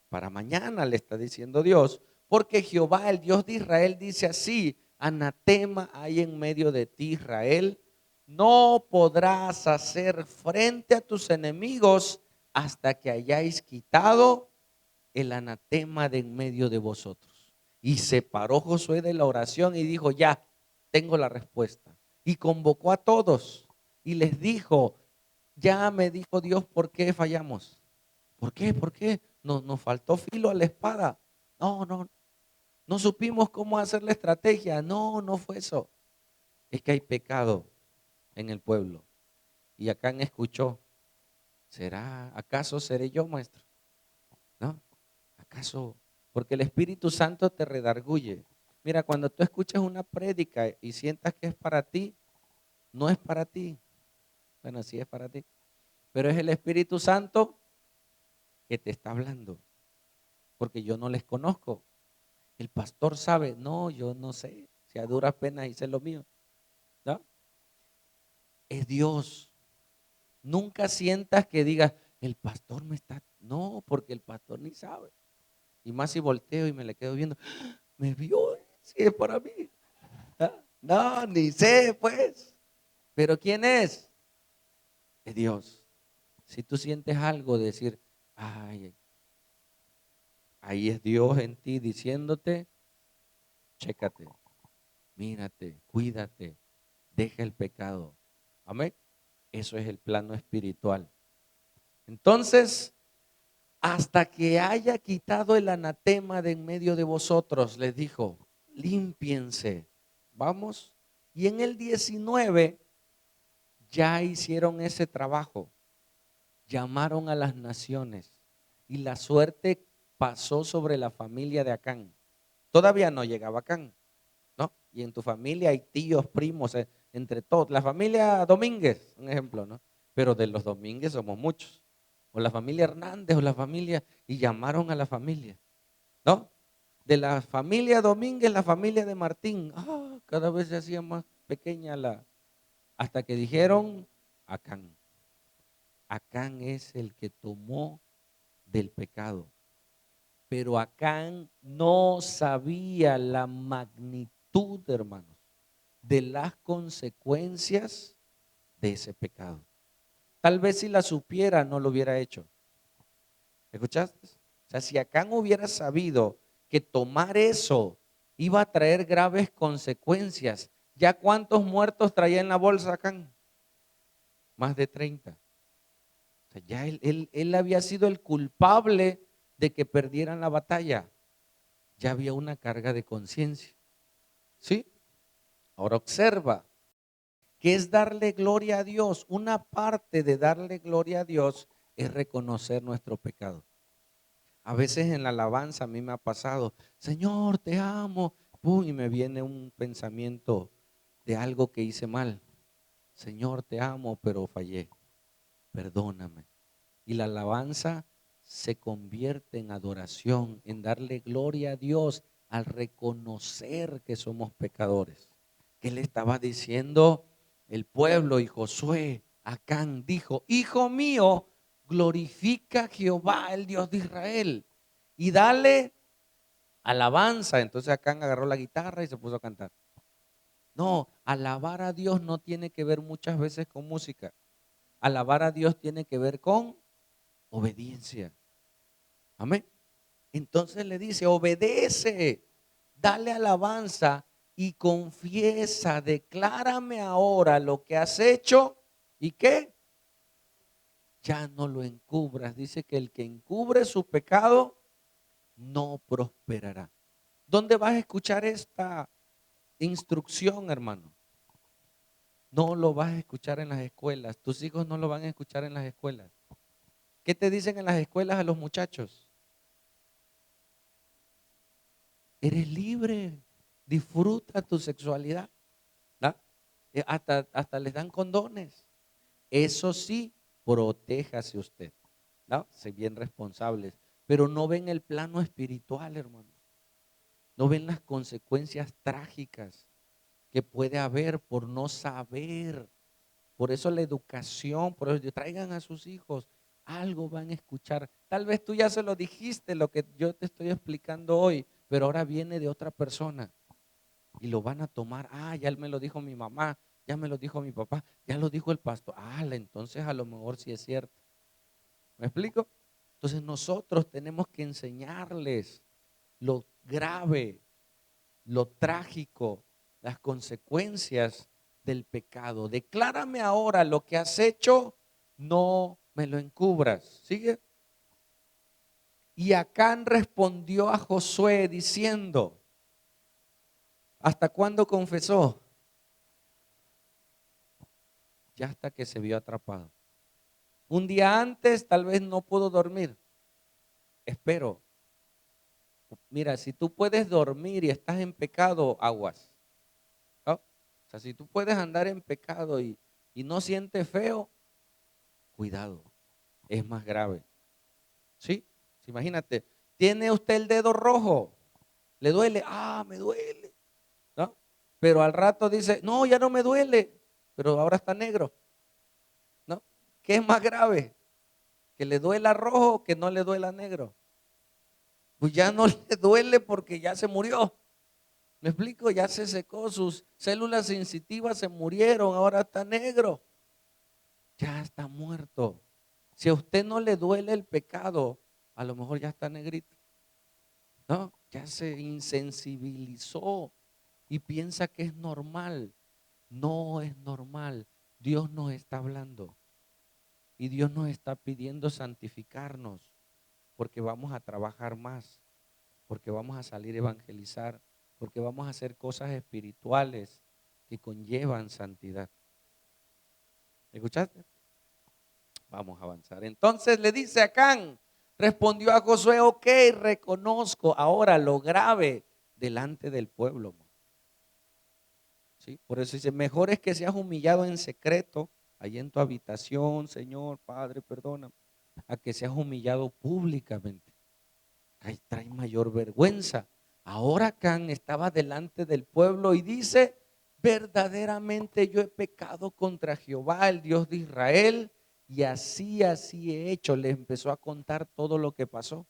Para mañana le está diciendo Dios, porque Jehová, el Dios de Israel, dice así, anatema hay en medio de ti, Israel, no podrás hacer frente a tus enemigos hasta que hayáis quitado el anatema de en medio de vosotros. Y se paró Josué de la oración y dijo, ya, tengo la respuesta. Y convocó a todos y les dijo, ya me dijo Dios, ¿por qué fallamos? ¿Por qué? ¿Por qué? Nos faltó filo a la espada. No, no, no supimos cómo hacer la estrategia. No, no fue eso. Es que hay pecado en el pueblo. Y Acán escuchó, ¿acaso seré yo, maestro? ¿No? ¿Acaso? Porque el Espíritu Santo te redarguye. Mira, cuando tú escuchas una prédica y sientas que es para ti, no es para ti. Bueno, sí es para ti. Pero es el Espíritu Santo que te está hablando. Porque yo no les conozco. El pastor sabe, no, yo no sé. Si a duras penas hice lo mío. ¿No? Es Dios. Nunca sientas que digas, el pastor me está. No, porque el pastor ni sabe. Y más si volteo y me le quedo viendo, me vio, si es para mí. ¿Ah? No, ni sé, pues. Pero ¿quién es? Es Dios. Si tú sientes algo, decir, ay, ahí es Dios en ti diciéndote, chécate, mírate, cuídate, deja el pecado. Amén. Eso es el plano espiritual. Entonces, hasta que haya quitado el anatema de en medio de vosotros, les dijo, límpiense. Vamos. Y en el 19 ya hicieron ese trabajo. Llamaron a las naciones y la suerte pasó sobre la familia de Acán. Todavía no llegaba Acán, ¿no? Y en tu familia hay tíos, primos, entre todos. La familia Domínguez, un ejemplo, ¿no? Pero de los Domínguez somos muchos. O la familia Hernández o la familia, y llamaron a la familia, ¿no? De la familia Domínguez, la familia de Martín. Cada vez se hacía más pequeña hasta que dijeron Acán. Acán es el que tomó del pecado. Pero Acán no sabía la magnitud, hermanos, de las consecuencias de ese pecado. Tal vez si la supiera no lo hubiera hecho. ¿Escuchaste? O sea, si Acán hubiera sabido que tomar eso iba a traer graves consecuencias, ¿ya cuántos muertos traía en la bolsa Acán? Más de 30. O sea, ya él había sido el culpable de que perdieran la batalla. Ya había una carga de conciencia. ¿Sí? Ahora observa, ¿qué es darle gloria a Dios? Una parte de darle gloria a Dios es reconocer nuestro pecado. A veces en la alabanza a mí me ha pasado, Señor, te amo. Y me viene un pensamiento de algo que hice mal. Señor, te amo, pero fallé. Perdóname. Y la alabanza se convierte en adoración, en darle gloria a Dios al reconocer que somos pecadores. ¿Qué le estaba diciendo el pueblo? Y Josué, Acán dijo, hijo mío, glorifica a Jehová, el Dios de Israel, y dale alabanza. Entonces Acán agarró la guitarra y se puso a cantar. No, alabar a Dios no tiene que ver muchas veces con música. Alabar a Dios tiene que ver con obediencia. Amén. Entonces le dice, obedece, dale alabanza y confiesa, declárame ahora lo que has hecho y qué. Ya no lo encubras. Dice que el que encubre su pecado no prosperará. ¿Dónde vas a escuchar esta instrucción, hermano? No lo vas a escuchar en las escuelas. Tus hijos no lo van a escuchar en las escuelas. ¿Qué te dicen en las escuelas a los muchachos? Eres libre, disfruta tu sexualidad. ¿No? Hasta les dan condones. Eso sí, protéjase usted, ¿no? Sé bien responsables, pero no ven el plano espiritual, hermano. No ven las consecuencias trágicas que puede haber por no saber. Por eso la educación, por eso traigan a sus hijos, algo van a escuchar. Tal vez tú ya se lo dijiste, lo que yo te estoy explicando hoy, pero ahora viene de otra persona y lo van a tomar. Ya me lo dijo mi mamá, ya me lo dijo mi papá, ya lo dijo el pastor. Entonces a lo mejor sí es cierto. ¿Me explico? Entonces nosotros tenemos que enseñarles lo grave, lo trágico, las consecuencias del pecado. Declárame ahora lo que has hecho, no me lo encubras. ¿Sigue? Y Acán respondió a Josué diciendo, ¿hasta cuándo confesó? Ya hasta que se vio atrapado. Un día antes tal vez no pudo dormir. Espero. Mira, si tú puedes dormir y estás en pecado, aguas. ¿No? O sea, si tú puedes andar en pecado y no sientes feo, cuidado, es más grave. ¿Sí? Imagínate, tiene usted el dedo rojo, le duele, me duele, ¿no? Pero al rato dice, no, ya no me duele, pero ahora está negro, ¿no? ¿Qué es más grave? ¿Que le duela rojo o que no le duela negro? Pues ya no le duele porque ya se murió. ¿Me explico? Ya se secó, sus células sensitivas se murieron, ahora está negro. Ya está muerto. Si a usted no le duele el pecado, a lo mejor ya está negrito. No, ya se insensibilizó y piensa que es normal. No es normal. Dios nos está hablando y Dios nos está pidiendo santificarnos porque vamos a trabajar más, porque vamos a salir a evangelizar, porque vamos a hacer cosas espirituales que conllevan santidad. ¿Escuchaste? Vamos a avanzar. Entonces le dice a Acán, respondió a Josué, ok, reconozco ahora lo grave delante del pueblo. ¿Sí? Por eso dice, mejor es que seas humillado en secreto, ahí en tu habitación, Señor, Padre, perdona, a que seas humillado públicamente. Ahí trae mayor vergüenza. Ahora Acán estaba delante del pueblo y dice: verdaderamente yo he pecado contra Jehová, el Dios de Israel, y así he hecho. Le empezó a contar todo lo que pasó,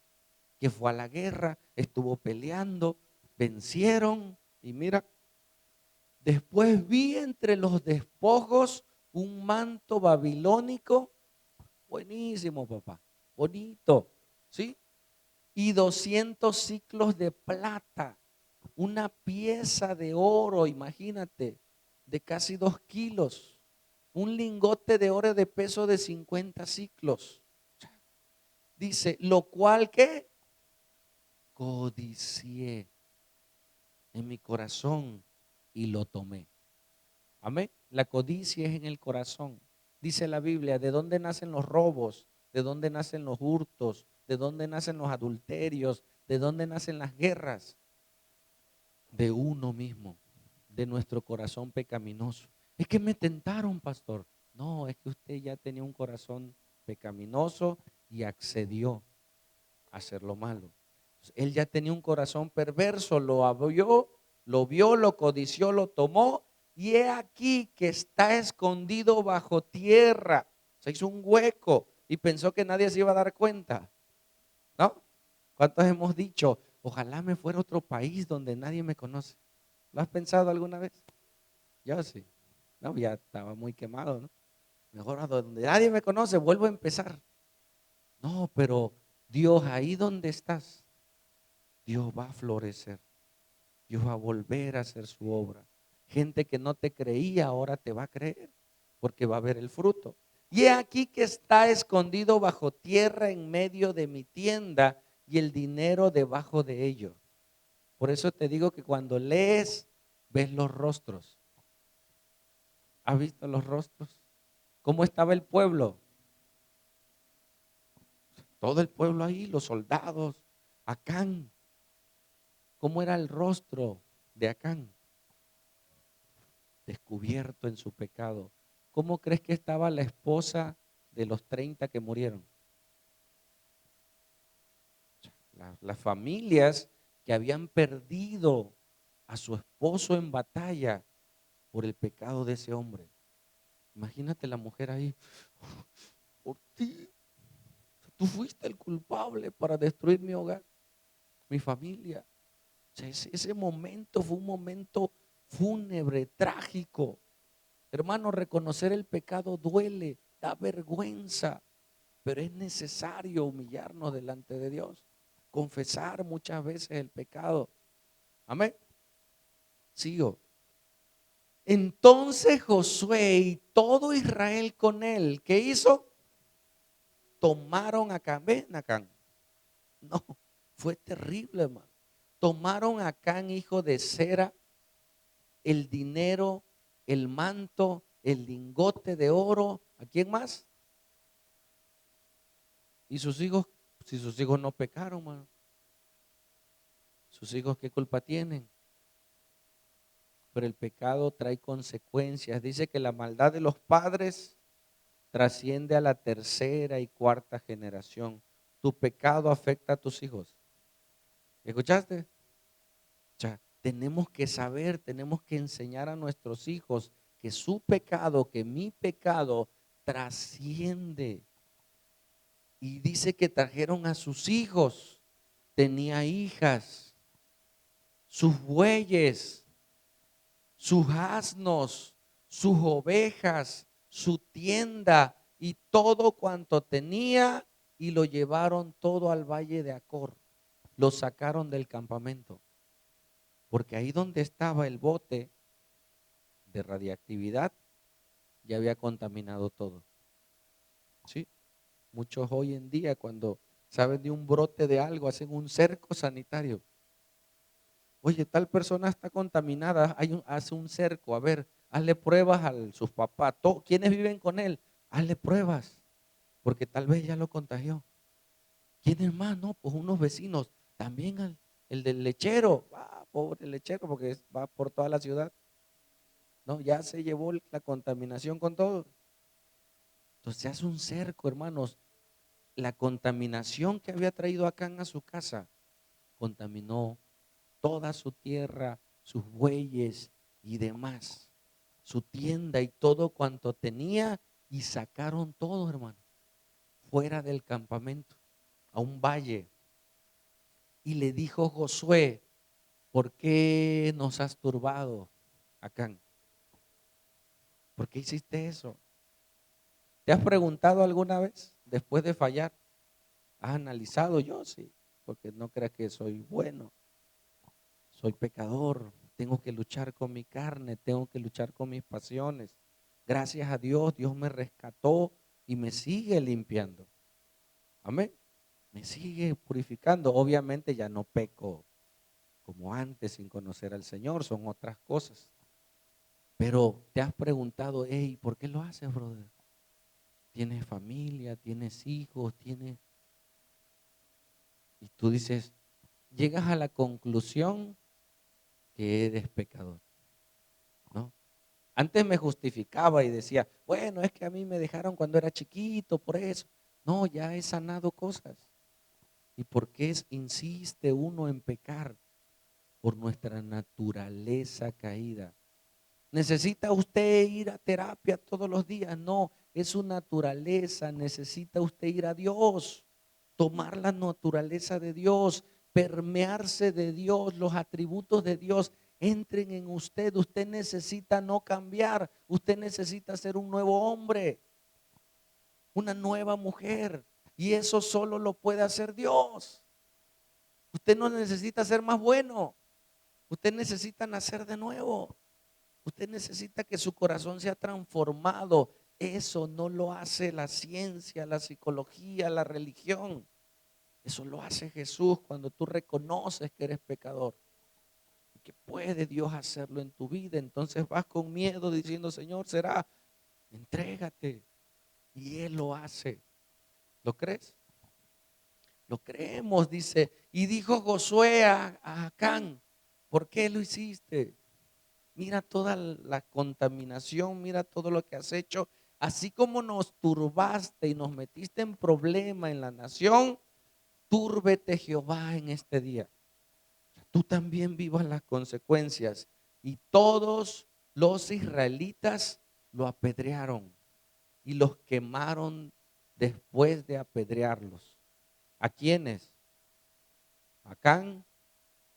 que fue a la guerra, estuvo peleando, vencieron, y mira, después vi entre los despojos un manto babilónico, buenísimo, papá, bonito, ¿sí? Y 200 ciclos de plata, una pieza de oro, imagínate, de casi 2 kilos, un lingote de oro de peso de 50 ciclos. Dice, lo cual que codicié en mi corazón y lo tomé. Amén. La codicia es en el corazón. Dice la Biblia, ¿de dónde nacen los robos? ¿De dónde nacen los hurtos? ¿De dónde nacen los adulterios? ¿De dónde nacen las guerras? De uno mismo, de nuestro corazón pecaminoso. Es que me tentaron, pastor. No, es que usted ya tenía un corazón pecaminoso y accedió a hacer lo malo. Él ya tenía un corazón perverso, lo vio, lo codició, lo tomó, y he aquí que está escondido bajo tierra. Se hizo un hueco y pensó que nadie se iba a dar cuenta, ¿no? ¿Cuántos hemos dicho, ojalá me fuera a otro país donde nadie me conoce? ¿Lo has pensado alguna vez? Yo sí. No, ya estaba muy quemado, ¿no? Mejor a donde nadie me conoce, vuelvo a empezar. No, pero Dios, ahí donde estás, Dios va a florecer. Dios va a volver a hacer su obra. Gente que no te creía ahora te va a creer porque va a ver el fruto. Y he aquí que está escondido bajo tierra en medio de mi tienda y el dinero debajo de ello. Por eso te digo que cuando lees, ves los rostros. ¿Has visto los rostros? ¿Cómo estaba el pueblo? Todo el pueblo ahí, los soldados, Acán. ¿Cómo era el rostro de Acán? Descubierto en su pecado. ¿Cómo crees que estaba la esposa de los 30 que murieron? Las familias que habían perdido a su esposo en batalla por el pecado de ese hombre. Imagínate la mujer ahí, por ti, tú fuiste el culpable para destruir mi hogar, mi familia. O sea, ese momento fue un momento fúnebre, trágico. Hermano, reconocer el pecado duele, da vergüenza, pero es necesario humillarnos delante de Dios, confesar muchas veces el pecado. Amén. Sigo. Entonces Josué y todo Israel con él, ¿qué hizo? Tomaron a Acán. ¿Ven Acán? No, fue terrible, hermano. Tomaron a Acán, hijo de Zera, el dinero, el manto, el lingote de oro. ¿A quién más? Y sus hijos, si sus hijos no pecaron, hermano. Sus hijos, ¿qué culpa tienen? Pero el pecado trae consecuencias. Dice que la maldad de los padres trasciende a la tercera y cuarta generación. Tu pecado afecta a tus hijos. ¿Escuchaste? O sea, tenemos que saber, tenemos que enseñar a nuestros hijos que su pecado, que mi pecado trasciende. Y dice que trajeron a sus hijos, tenía hijas, sus bueyes, sus asnos, sus ovejas, su tienda y todo cuanto tenía, y lo llevaron todo al valle de Acor. Lo sacaron del campamento, porque ahí donde estaba el bote de radiactividad ya había contaminado todo. ¿Sí? Muchos hoy en día cuando saben de un brote de algo hacen un cerco sanitario. Oye, tal persona está contaminada, hace un cerco, a ver, hazle pruebas a sus papás, ¿quiénes viven con él? Hazle pruebas, porque tal vez ya lo contagió. ¿Quiénes más? No, pues unos vecinos, también el del lechero, pobre lechero, porque va por toda la ciudad. No, ya se llevó la contaminación con todo. Entonces se hace un cerco, hermanos. La contaminación que había traído Acán a su casa contaminó toda su tierra, sus bueyes y demás, su tienda y todo cuanto tenía, y sacaron todo, hermano, fuera del campamento, a un valle. Y le dijo Josué: ¿por qué nos has turbado, Acán? ¿Por qué hiciste eso? ¿Te has preguntado alguna vez después de fallar? ¿Has analizado? Yo sí, porque no creas que soy bueno, soy pecador, tengo que luchar con mi carne, tengo que luchar con mis pasiones. Gracias a Dios, Dios me rescató y me sigue limpiando. Amén. Me sigue purificando. Obviamente ya no peco como antes sin conocer al Señor, son otras cosas. Pero te has preguntado: hey, ¿por qué lo haces, brother? ¿Tienes familia? ¿Tienes hijos? ¿Tienes? Y tú dices, llegas a la conclusión que eres pecador, ¿no? Antes me justificaba y decía, bueno, es que a mí me dejaron cuando era chiquito, por eso. No, ya he sanado cosas. ¿Y por qué insiste uno en pecar? Por nuestra naturaleza caída. ¿Necesita usted ir a terapia todos los días? No, es su naturaleza. Necesita usted ir a Dios, tomar la naturaleza de Dios, permearse de Dios, los atributos de Dios entren en usted. Usted necesita no cambiar, usted necesita ser un nuevo hombre, una nueva mujer. Y eso solo lo puede hacer Dios. Usted no necesita ser más bueno, usted necesita nacer de nuevo. Usted necesita que su corazón sea transformado. Eso no lo hace la ciencia, la psicología, la religión. Eso lo hace Jesús cuando tú reconoces que eres pecador y que puede Dios hacerlo en tu vida. Entonces vas con miedo diciendo, Señor, será, entrégate. Y Él lo hace. ¿Lo crees? Lo creemos, dice. Y dijo Josué a Acán: ¿por qué lo hiciste? Mira toda la contaminación, mira todo lo que has hecho. Así como nos turbaste y nos metiste en problema en la nación, túrbete Jehová en este día. Tú también vivas las consecuencias. Y todos los israelitas lo apedrearon y los quemaron después de apedrearlos. ¿A quiénes? A Acán,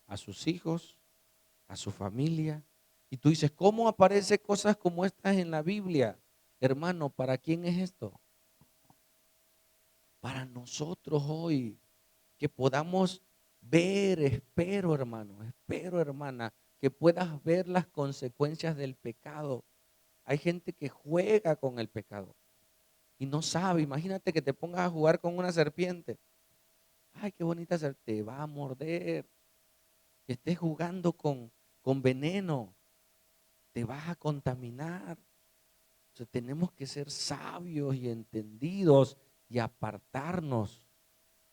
a sus hijos, a su familia. Y tú dices, ¿cómo aparece cosas como estas en la Biblia? Hermano, ¿para quién es esto? Para nosotros hoy, que podamos ver, espero hermano, espero hermana, que puedas ver las consecuencias del pecado. Hay gente que juega con el pecado y no sabe. Imagínate que te pongas a jugar con una serpiente. Ay, qué bonita serpiente, te va a morder. Que estés jugando con veneno, te vas a contaminar. O sea, tenemos que ser sabios y entendidos y apartarnos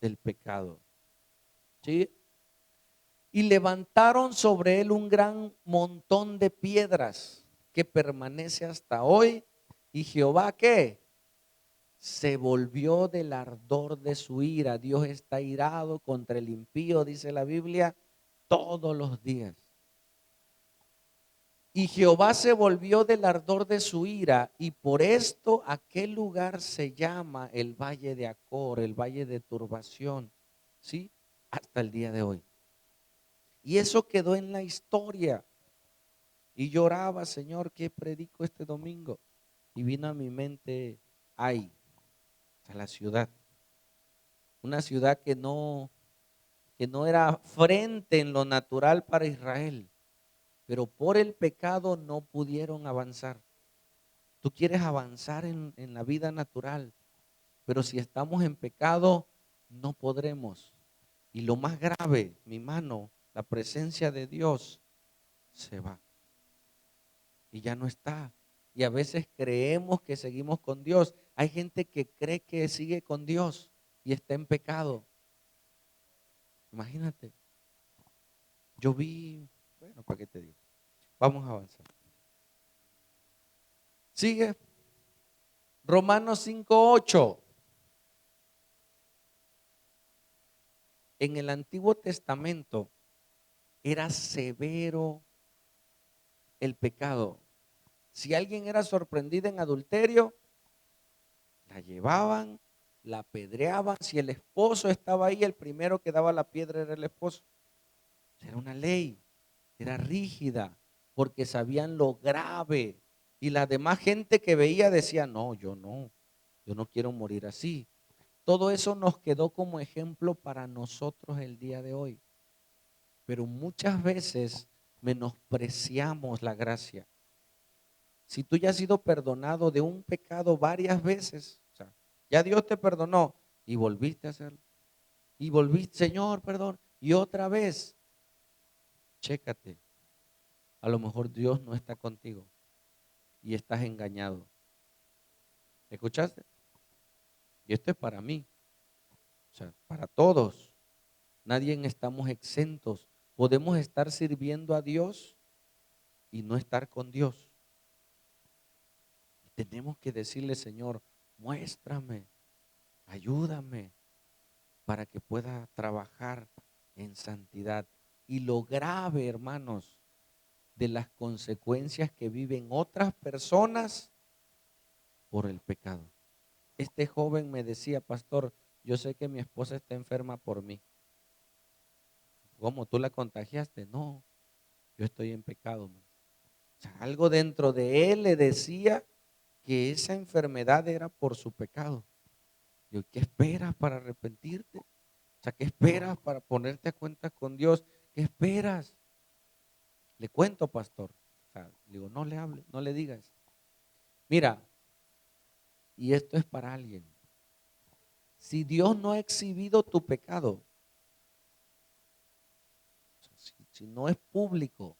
del pecado. ¿Sí? Y levantaron sobre él un gran montón de piedras que permanece hasta hoy. Y Jehová, ¿qué? Se volvió del ardor de su ira. Dios está irado contra el impío, dice la Biblia, todos los días. Y Jehová se volvió del ardor de su ira, y por esto aquel lugar se llama el Valle de Acor, el Valle de Turbación, ¿sí? Hasta el día de hoy. Y eso quedó en la historia. Y lloraba, Señor, ¿qué predico este domingo? Y vino a mi mente Ai, a la ciudad. Una ciudad que no era frente en lo natural para Israel, pero por el pecado no pudieron avanzar. Tú quieres avanzar en la vida natural, pero si estamos en pecado, no podremos. Y lo más grave, mi mano, la presencia de Dios se va y ya no está. Y a veces creemos que seguimos con Dios. Hay gente que cree que sigue con Dios y está en pecado. Imagínate. Yo vi, bueno, ¿para qué te digo? Vamos a avanzar. Sigue. Romanos 5:8. En el Antiguo Testamento Era severo el pecado. Si alguien era sorprendido en adulterio, la llevaban, la apedreaban. Si el esposo estaba ahí, el primero que daba la piedra era el esposo. Era una ley, era rígida, porque sabían lo grave. Y la demás gente que veía decía, no, yo no quiero morir así. Todo eso nos quedó como ejemplo para nosotros el día de hoy. Pero muchas veces menospreciamos la gracia. Si tú ya has sido perdonado de un pecado varias veces, o sea, ya Dios te perdonó y volviste a hacerlo. Y volviste, Señor, perdón. Y otra vez, chécate. A lo mejor Dios no está contigo y estás engañado. ¿Escuchaste? Y esto es para mí, o sea, para todos. Nadie estamos exentos. Podemos estar sirviendo a Dios y no estar con Dios. Y tenemos que decirle, Señor, muéstrame, ayúdame para que pueda trabajar en santidad. Y lo grave, hermanos, de las consecuencias que viven otras personas por el pecado. Este joven me decía, pastor, yo sé que mi esposa está enferma por mí. ¿Cómo? ¿Tú la contagiaste? No, yo estoy en pecado. O sea, algo dentro de él le decía que esa enfermedad era por su pecado. Yo, ¿qué esperas para arrepentirte? O sea, ¿qué esperas para ponerte a cuentas con Dios? ¿Qué esperas? Le cuento, pastor. O sea, le digo, no le hable, no le digas. Mira, y esto es para alguien. Si Dios no ha exhibido tu pecado, o sea, si no es público,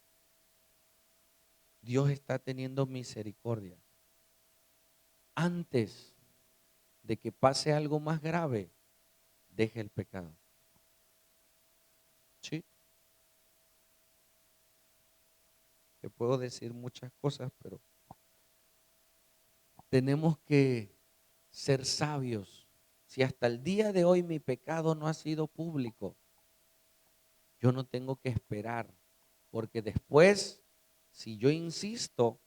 Dios está teniendo misericordia. Antes de que pase algo más grave, deje el pecado. Sí, te puedo decir muchas cosas, pero tenemos que ser sabios. Si hasta el día de hoy mi pecado no ha sido público, yo no tengo que esperar, porque después, si yo insisto,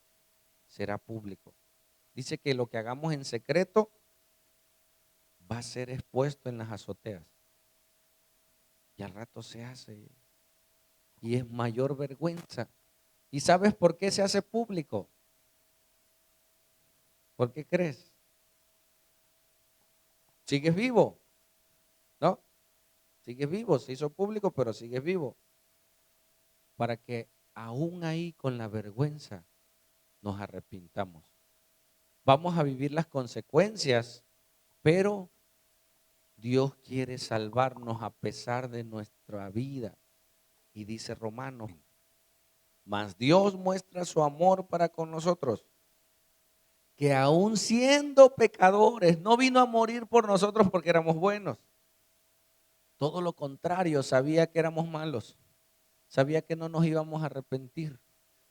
será público. Dice que lo que hagamos en secreto va a ser expuesto en las azoteas. Y al rato se hace. Y es mayor vergüenza. ¿Y sabes por qué se hace público? ¿Por qué crees? ¿Sigues vivo? ¿No? Sigues vivo, se hizo público, pero sigues vivo. Para que aún ahí con la vergüenza nos arrepintamos. Vamos a vivir las consecuencias, pero Dios quiere salvarnos a pesar de nuestra vida. Y dice Romanos, mas Dios muestra su amor para con nosotros, que aún siendo pecadores, no vino a morir por nosotros porque éramos buenos. Todo lo contrario, sabía que éramos malos, sabía que no nos íbamos a arrepentir,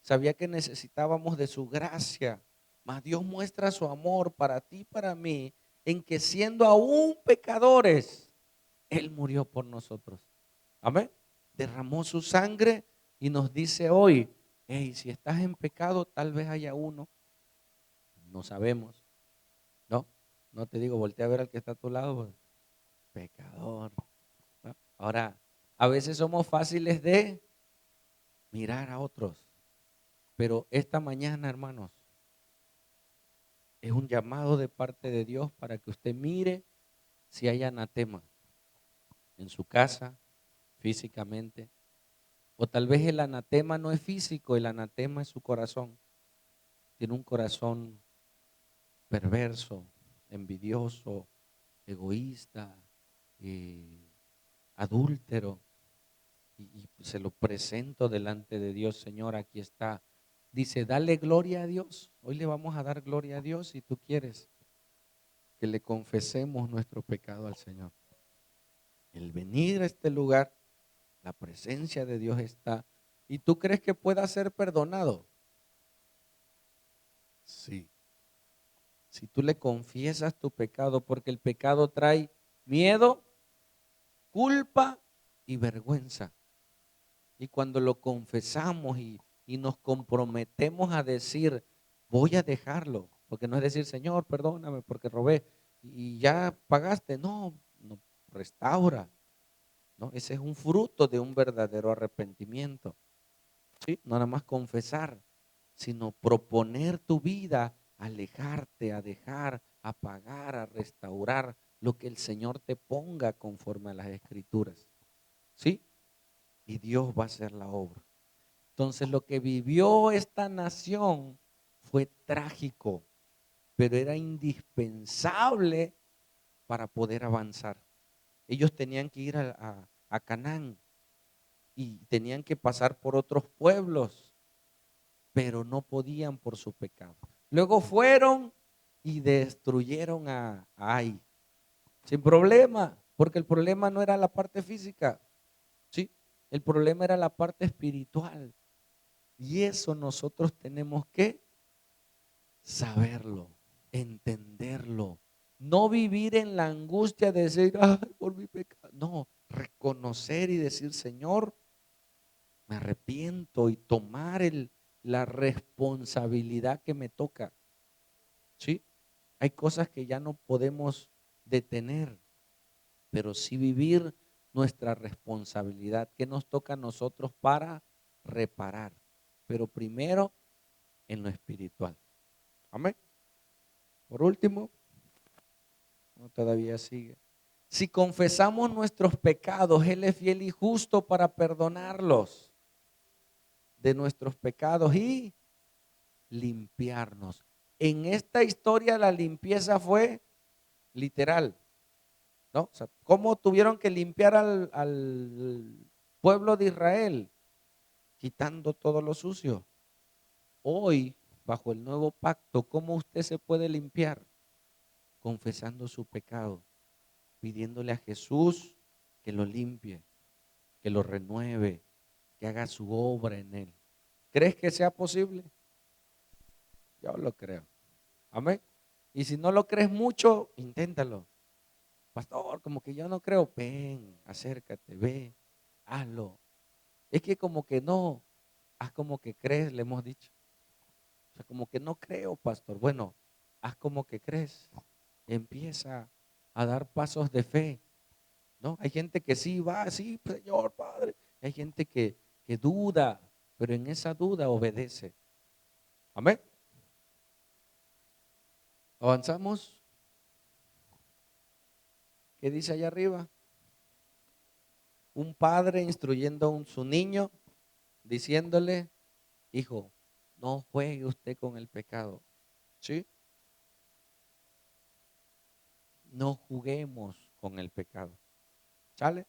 sabía que necesitábamos de su gracia. Mas Dios muestra su amor para ti y para mí, en que siendo aún pecadores, Él murió por nosotros. Amén. Derramó su sangre y nos dice hoy, hey, si estás en pecado, tal vez haya uno, no sabemos, ¿no? No te digo, voltea a ver al que está a tu lado, pues, pecador, ¿no? Ahora, a veces somos fáciles de mirar a otros, pero esta mañana, hermanos, es un llamado de parte de Dios para que usted mire si hay anatema en su casa, físicamente, o tal vez el anatema no es físico, el anatema es su corazón. Tiene un corazón perverso, envidioso, egoísta, adúltero. Y se lo presento delante de Dios, Señor, aquí está. Dice, dale gloria a Dios. Hoy le vamos a dar gloria a Dios si tú quieres que le confesemos nuestro pecado al Señor. El venir a este lugar, la presencia de Dios está. ¿Y tú crees que pueda ser perdonado? Sí. Si tú le confiesas tu pecado, porque el pecado trae miedo, culpa y vergüenza. Y cuando lo confesamos y nos comprometemos a decir, voy a dejarlo, porque no es decir, Señor, perdóname porque robé y ya pagaste, no, no, restaura, ¿no? Ese es un fruto de un verdadero arrepentimiento, ¿sí? No nada más confesar, sino proponer tu vida, alejarte, a dejar, a pagar, a restaurar lo que el Señor te ponga conforme a las Escrituras, ¿sí? Y Dios va a hacer la obra. Entonces lo que vivió esta nación fue trágico, pero era indispensable para poder avanzar. Ellos tenían que ir a Canaán y tenían que pasar por otros pueblos, pero no podían por su pecado. Luego fueron y destruyeron a Ai, sin problema, porque el problema no era la parte física, ¿sí? El problema era la parte espiritual. Y eso nosotros tenemos que saberlo, entenderlo. No vivir en la angustia de decir, ay, por mi pecado. No, reconocer y decir, Señor, me arrepiento y tomar la responsabilidad que me toca. ¿Sí? Hay cosas que ya no podemos detener, pero sí vivir nuestra responsabilidad que nos toca a nosotros para reparar. Pero primero en lo espiritual. Amén. Por último, no, todavía sigue. Si confesamos nuestros pecados, Él es fiel y justo para perdonarlos de nuestros pecados y limpiarnos. En esta historia la limpieza fue literal, ¿no? O sea, ¿cómo tuvieron que limpiar al pueblo de Israel? Quitando todo lo sucio. Hoy, bajo el nuevo pacto, ¿cómo usted se puede limpiar? Confesando su pecado, pidiéndole a Jesús que lo limpie, que lo renueve, que haga su obra en él. ¿Crees que sea posible? Yo lo creo. Amén. Y si no lo crees mucho, inténtalo. Pastor, como que yo no creo. Ven, acércate, ve, hazlo. Es que como que no, haz como que crees, le hemos dicho. O sea, como que no creo, pastor. Bueno, haz como que crees. Empieza a dar pasos de fe. ¿No? Hay gente que sí va, sí, Señor, Padre. Hay gente que duda, pero en esa duda obedece. Amén. Avanzamos. ¿Qué dice allá arriba? Un padre instruyendo a su niño, diciéndole, hijo, no juegue usted con el pecado. ¿Sí? No juguemos con el pecado. ¿Sale?